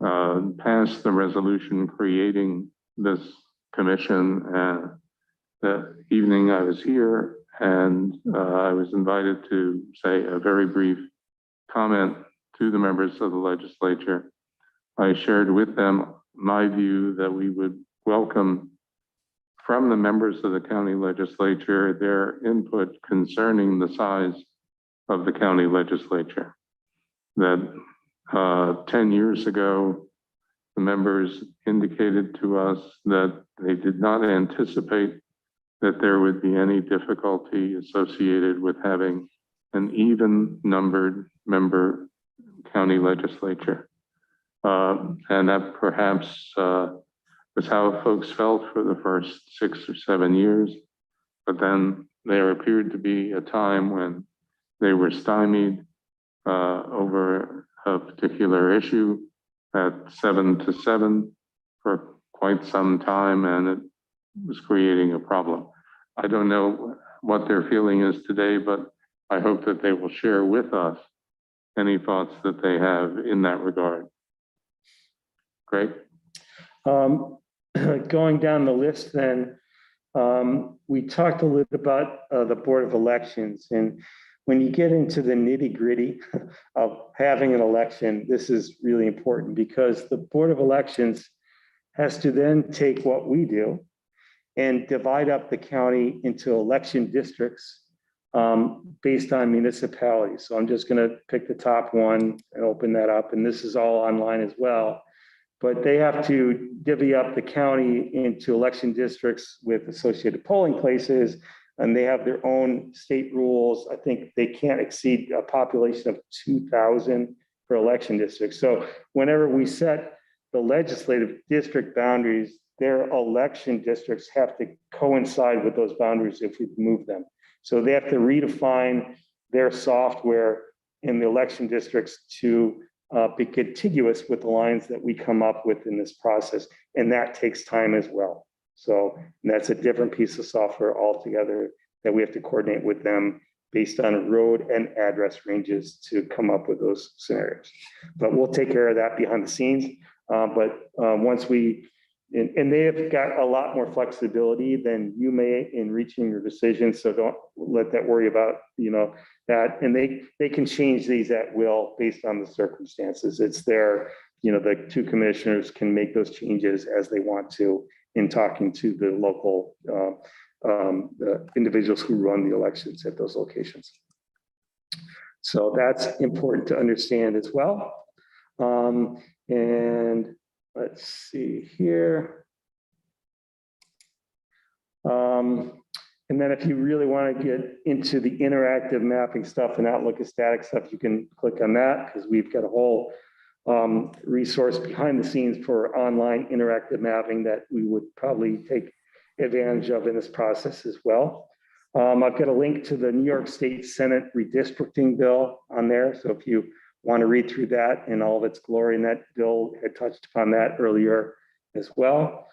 passed the resolution creating this commission, the evening I was here, and I was invited to say a very brief comment to the members of the legislature. I shared with them my view that we would welcome from the members of the county legislature their input concerning the size of the county legislature. That 10 years ago, the members indicated to us that they did not anticipate that there would be any difficulty associated with having an even numbered member county legislature. And that perhaps was how folks felt for the first 6 or 7 years. But then there appeared to be a time when they were stymied over a particular issue at 7 to 7 for quite some time, and it was creating a problem. I don't know what their feeling is today, but I hope that they will share with us any thoughts that they have in that regard. Great. Going down the list then, we talked a little about the Board of Elections, and when you get into the nitty-gritty of having an election, this is really important because the Board of Elections has to then take what we do and divide up the county into election districts based on municipalities. So I'm just going to pick the top one and open that up, and this is all online as well. But they have to divvy up the county into election districts with associated polling places, and they have their own state rules. I think they can't exceed a population of 2,000 for election districts. So whenever we set the legislative district boundaries, their election districts have to coincide with those boundaries if we move them. So they have to redefine their software in the election districts to be contiguous with the lines that we come up with in this process. And that takes time as well. So that's a different piece of software altogether that we have to coordinate with them based on road and address ranges to come up with those scenarios. But we'll take care of that behind the scenes. Once we, and they have got a lot more flexibility than you may in reaching your decision. So don't let that worry about, that. And they can change these at will based on the circumstances. It's their, the two commissioners can make those changes as they want to in talking to the local individuals who run the elections at those locations. So that's important to understand as well. And let's see here. And then if you really want to get into the interactive mapping stuff and not look at static stuff, you can click on that because we've got a whole resource behind the scenes for online interactive mapping that we would probably take advantage of in this process as well. I've got a link to the New York State Senate redistricting bill on there. So if you want to read through that in all of its glory, and that bill had touched upon that earlier as well.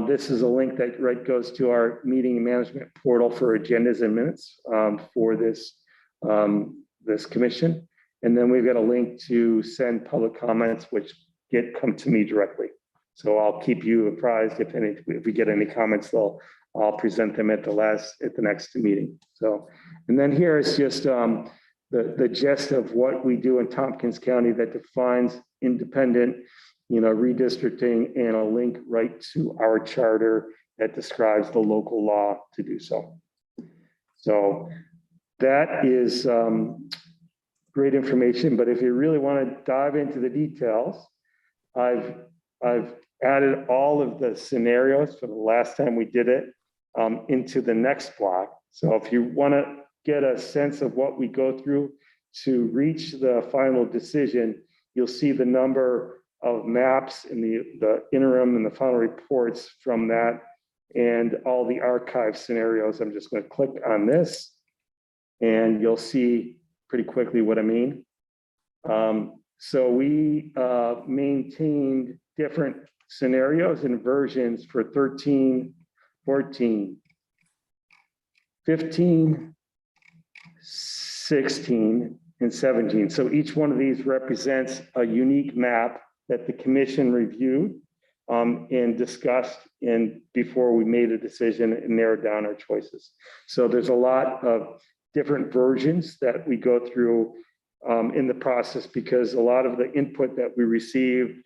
This is a link that goes to our meeting management portal for agendas and minutes for this, this commission. And then we've got a link to send public comments, which come to me directly. So I'll keep you apprised if we get any comments, I'll present them at the next meeting. So, and then here is just the gist of what we do in Tompkins County that defines independent, redistricting, and a link right to our charter that describes the local law to do so. So that is great information, but if you really want to dive into the details, I've added all of the scenarios from the last time we did it into the next block. So if you want to get a sense of what we go through to reach the final decision, you'll see the number of maps in the interim and the final reports from that and all the archive scenarios. I'm just going to click on this and you'll see pretty quickly what I mean. So we maintained different scenarios and versions for 13, 14, 15, 16, and 17. So each one of these represents a unique map that the commission reviewed and discussed before we made a decision and narrowed down our choices. So there's a lot of different versions that we go through in the process because a lot of the input that we receive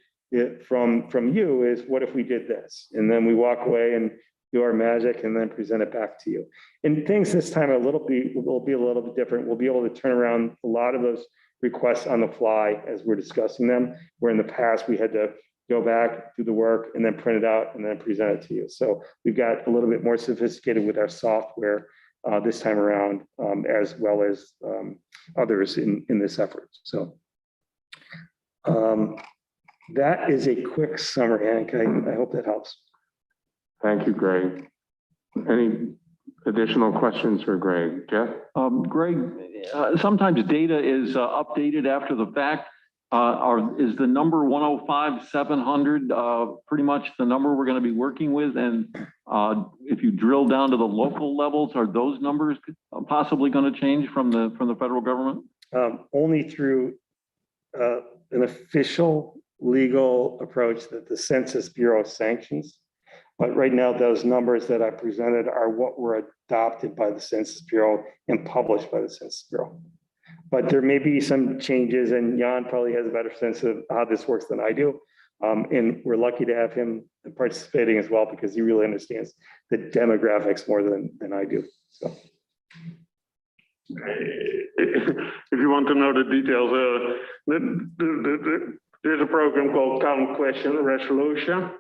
from you is, what if we did this? And then we walk away and do our magic and then present it back to you. And things this time will be a little bit different. We'll be able to turn around a lot of those requests on the fly as we're discussing them, where in the past we had to go back, do the work, and then print it out and then present it to you. So we've got a little bit more sophisticated with our software this time around, as well as others in this effort. So that is a quick summary, Hank. I hope that helps. Thank you, Greg. Any additional questions for Greg? Jeff? Greg, sometimes data is updated after the fact. Is the number 105,700 pretty much the number we're going to be working with? And if you drill down to the local levels, are those numbers possibly going to change from the federal government? Only through an official legal approach that the Census Bureau sanctions. But right now, those numbers that I presented are what were adopted by the Census Bureau and published by the Census Bureau. But there may be some changes, and Jan probably has a better sense of how this works than I do. And we're lucky to have him participating as well because he really understands the demographics more than I do. So. If you want to know the details, there's a program called Count Question Resolution,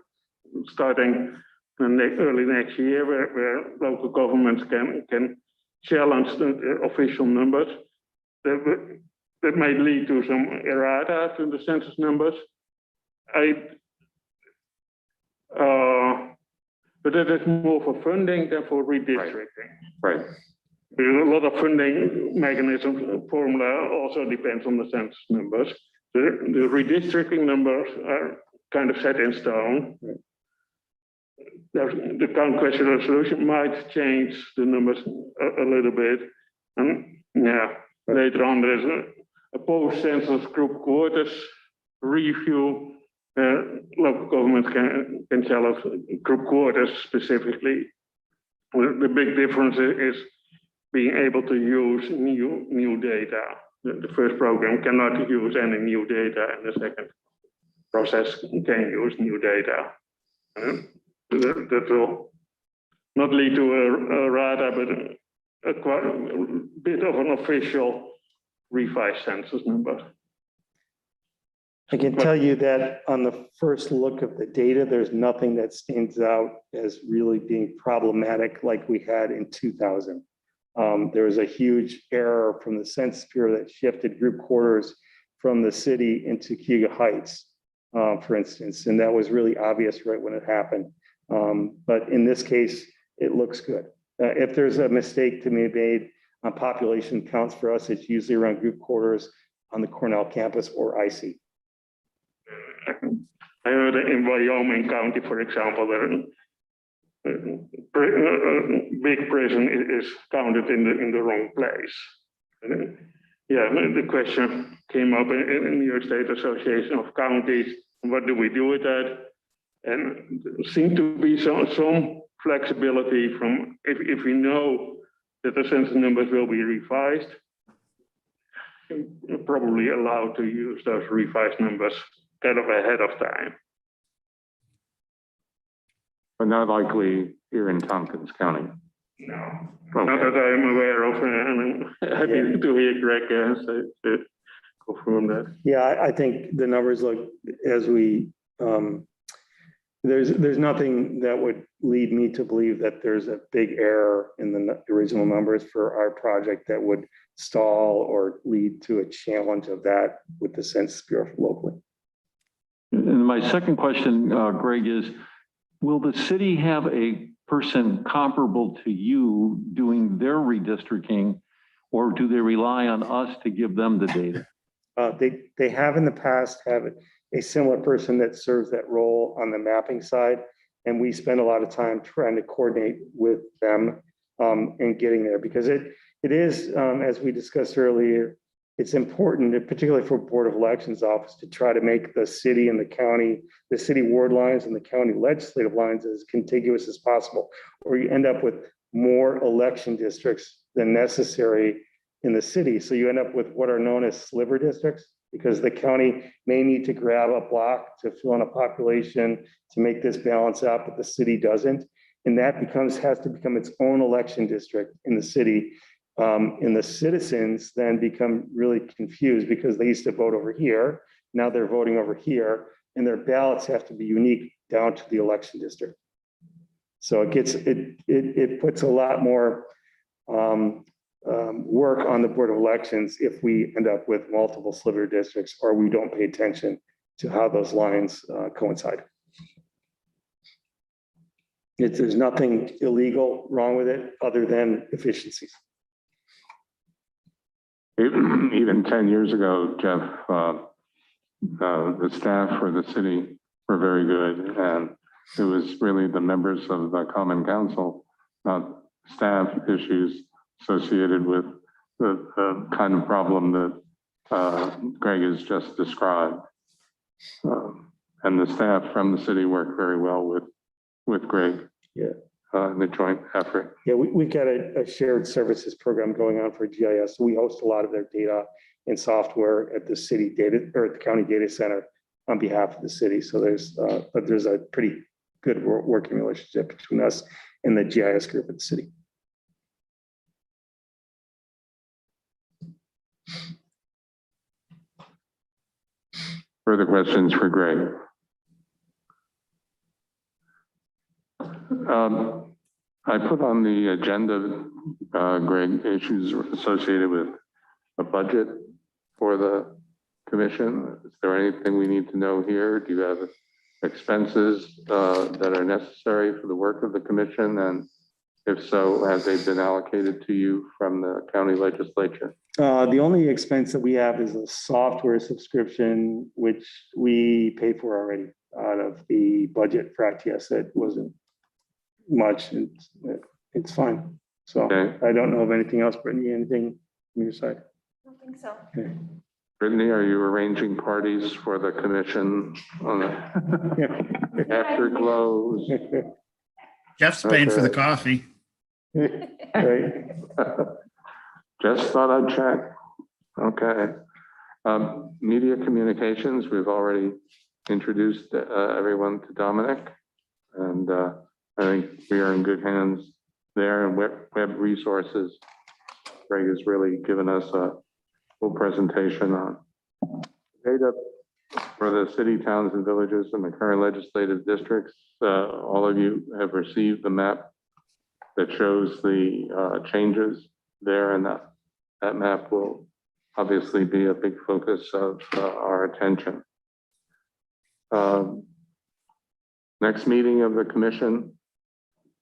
starting early next year, where local governments can challenge the official numbers. that might lead to some errata in the census numbers. But that is more for funding than for redistricting. Right. Because a lot of funding mechanism formula also depends on the census numbers. The redistricting numbers are kind of set in stone. The count question resolution might change the numbers a little bit. And yeah, later on there's a post-census group quarters review. Local governments can challenge group quarters specifically. The big difference is being able to use new data. The first program cannot use any new data, and the second process can use new data. That will not lead to a RADA, but a bit of an official revised census number. I can tell you that on the first look of the data, there's nothing that stands out as really being problematic like we had in 2000. There was a huge error from the Census Bureau that shifted group quarters from the city into Cayuga Heights, for instance, and that was really obvious right when it happened. But in this case, it looks good. If there's a mistake to be made on population counts for us, it's usually around group quarters on the Cornell campus or IC. I heard in Wyoming County, for example, that big prison is counted in the wrong place. Yeah, the question came up in New York State Association of Counties, what do we do with that? And there seemed to be some flexibility from if we know that the census numbers will be revised, you're probably allowed to use those revised numbers kind of ahead of time. But not likely here in Tompkins County. No, okay. Not that I'm aware of, and I'm happy to hear Greg confirm that. Yeah, I think the numbers look as we, there's nothing that would lead me to believe that there's a big error in the original numbers for our project that would stall or lead to a challenge of that with the Census Bureau locally. And my second question, Greg, is will the city have a person comparable to you doing their redistricting, or do they rely on us to give them the data? They have in the past have a similar person that serves that role on the mapping side, and we spend a lot of time trying to coordinate with them and getting there, because it is, as we discussed earlier, it's important, particularly for Board of Elections office, to try to make the city and the county, the city ward lines and the county legislative lines as contiguous as possible, or you end up with more election districts than necessary in the city. So you end up with what are known as sliver districts, because the county may need to grab a block to fill in a population to make this balance out, but the city doesn't. And that has to become its own election district in the city. And the citizens then become really confused because they used to vote over here. Now they're voting over here, and their ballots have to be unique down to the election district. So it puts a lot more work on the Board of Elections if we end up with multiple sliver districts or we don't pay attention to how those lines coincide. There's nothing illegal wrong with it other than efficiencies. Even 10 years ago, Jeff, the staff for the city were very good, and it was really the members of the Common Council, not staff issues associated with the kind of problem that Greg has just described. And the staff from the city worked very well with Greg. Yeah. In the joint effort. Yeah, we've got a shared services program going on for GIS. We host a lot of their data and software at the city data or at the county data center on behalf of the city. So there's a pretty good working relationship between us and the GIS group at the city. Further questions for Greg? I put on the agenda, Greg, issues associated with a budget for the commission? Is there anything we need to know here? Do you have expenses that are necessary for the work of the commission? And if so, have they been allocated to you from the county legislature? The only expense that we have is a software subscription, which we pay for already out of the budget for ITS. It wasn't much. It's fine. So Okay. I don't know of anything else. Brittany, anything from your side? I don't think so. Okay. Brittany, are you arranging parties for the commission on the afterglows? Jeff's paying for the Okay. coffee. Right. Just thought I'd check. Okay. Media communications, we've already introduced everyone to Dominic. And I think we are in good hands there, and web resources. Greg has really given us a full presentation on data for the city, towns, and villages in the current legislative districts. All of you have received the map that shows the changes there, and that map will obviously be a big focus of our attention. Next meeting of the commission,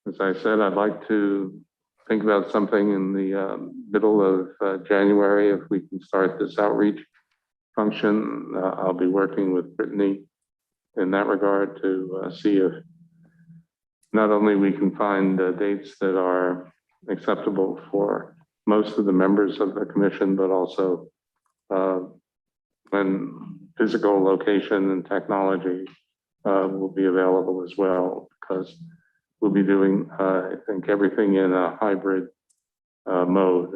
as I said, I'd like to think about something in the middle of January if we can start this outreach function. I'll be working with Brittany in that regard to see if not only we can find dates that are acceptable for most of the members of the commission, but also when physical location and technology will be available as well, because we'll be doing, I think, everything in a hybrid mode.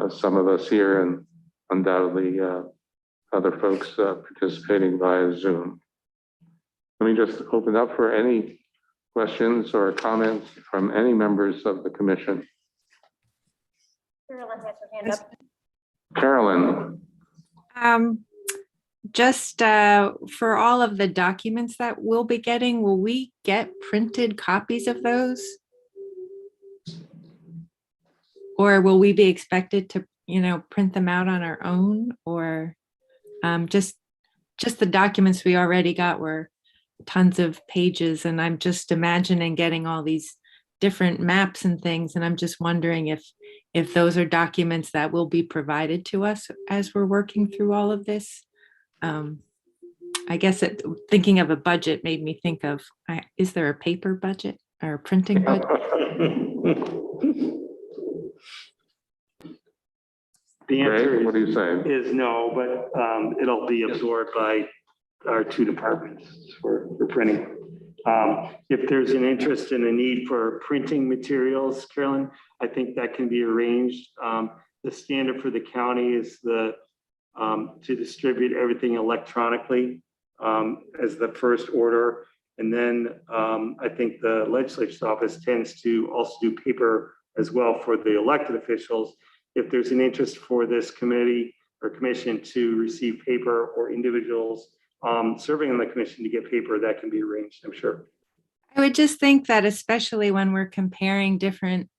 Some of us here and undoubtedly other folks participating via Zoom. Let me just open up for any questions or comments from any members of the commission. Carolyn has her hand up. Carolyn, Just for all of the documents that we'll be getting, will we get printed copies of those? Or will we be expected to, print them out on our own? Or just the documents we already got were tons of pages, and I'm just imagining getting all these different maps and things, and I'm just wondering if those are documents that will be provided to us as we're working through all of this. I guess thinking of a budget made me think of, is there a paper budget or a printing budget? The answer what do you say? is no, but it'll be absorbed by our two departments for printing. If there's an interest and a need for printing materials, Carolyn, I think that can be arranged. The standard for the county is to distribute everything electronically as the first order. And then I think the legislature's office tends to also do paper as well for the elected officials. If there's an interest for this committee or commission to receive paper, or individuals serving on the commission to get paper, that can be arranged, I'm sure. I would just think that especially when we're comparing different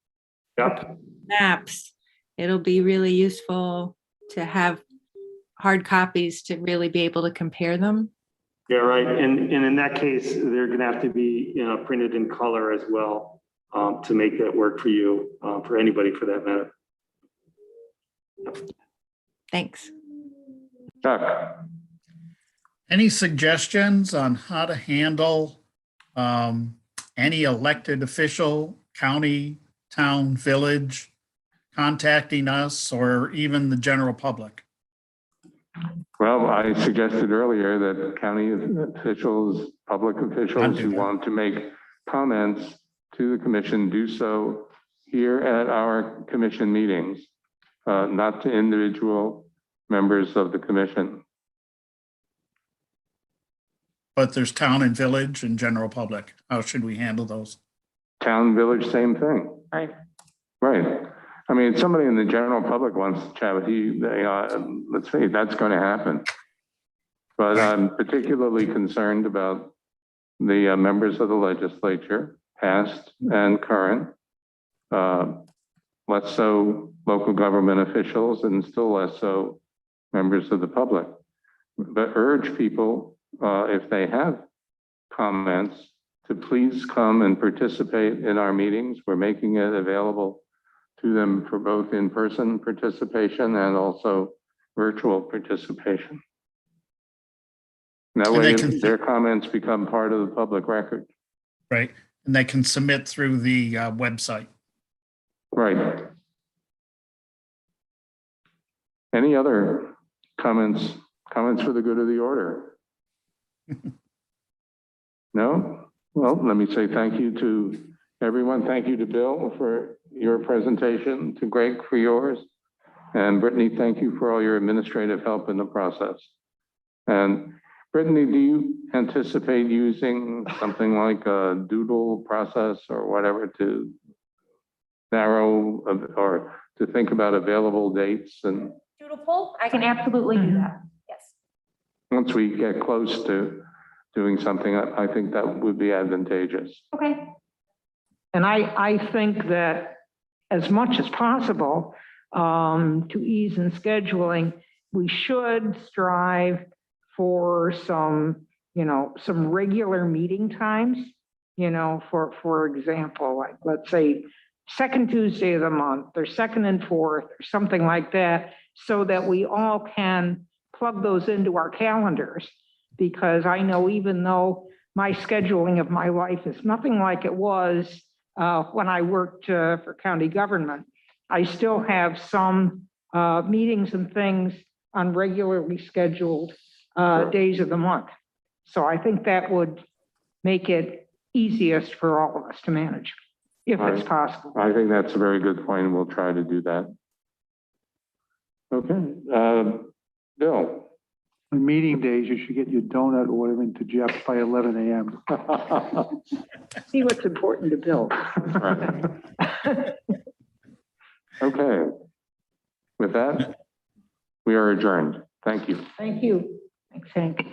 maps, it'll be really useful to have hard copies to really be able to compare them. Yeah, right. And in that case, they're going to have to be printed in color as well to make that work for you, for anybody for that matter. Thanks. Chuck. Any suggestions on how to handle any elected official, county, town, village, contacting us or even the general public? Well, I suggested earlier that county officials, public officials who want to make comments to the commission do so here at our commission meetings, not to individual members of the commission. But there's town and village and general public. How should we handle those? Town, village, same thing. Right. Right. I mean, if somebody in the general public wants to chat with you, let's see, that's going to happen. But I'm particularly concerned about the members of the legislature, past and current, less so local government officials, and still less so members of the public. But urge people, if they have comments, to please come and participate in our meetings. We're making it available to them for both in-person participation and also virtual participation. That And way they can- their comments become part of the public record. Right. And they can submit through the website. Right. Any other comments for the good of the order? No? Well, let me say thank you to everyone. Thank you to Bill for your presentation, to Greg for yours. And Brittany, thank you for all your administrative help in the process. And Brittany, do you anticipate using something like a doodle process or whatever to narrow or to think about available dates? And Doodle poll, I can absolutely do that. Yes. once we get close to doing something, I think that would be advantageous. Okay. And I think that as much as possible, to ease in scheduling, we should strive for some, some regular meeting times, for example, like let's say second Tuesday of the month or second and fourth or something like that, so that we all can plug those into our calendars. Because I know even though my scheduling of my life is nothing like it was when I worked for county government, I still have some meetings and things on regularly scheduled days of the month. So I think that would make it easiest for all of us to manage, if it's possible. I think that's a very good point, and we'll try to do that. Okay, Bill. On meeting days, you should get your donut order into Jeff by 11 a.m. See what's important to Bill. Okay. With that, we are adjourned. Thank you. Thank you. Thanks, Hank.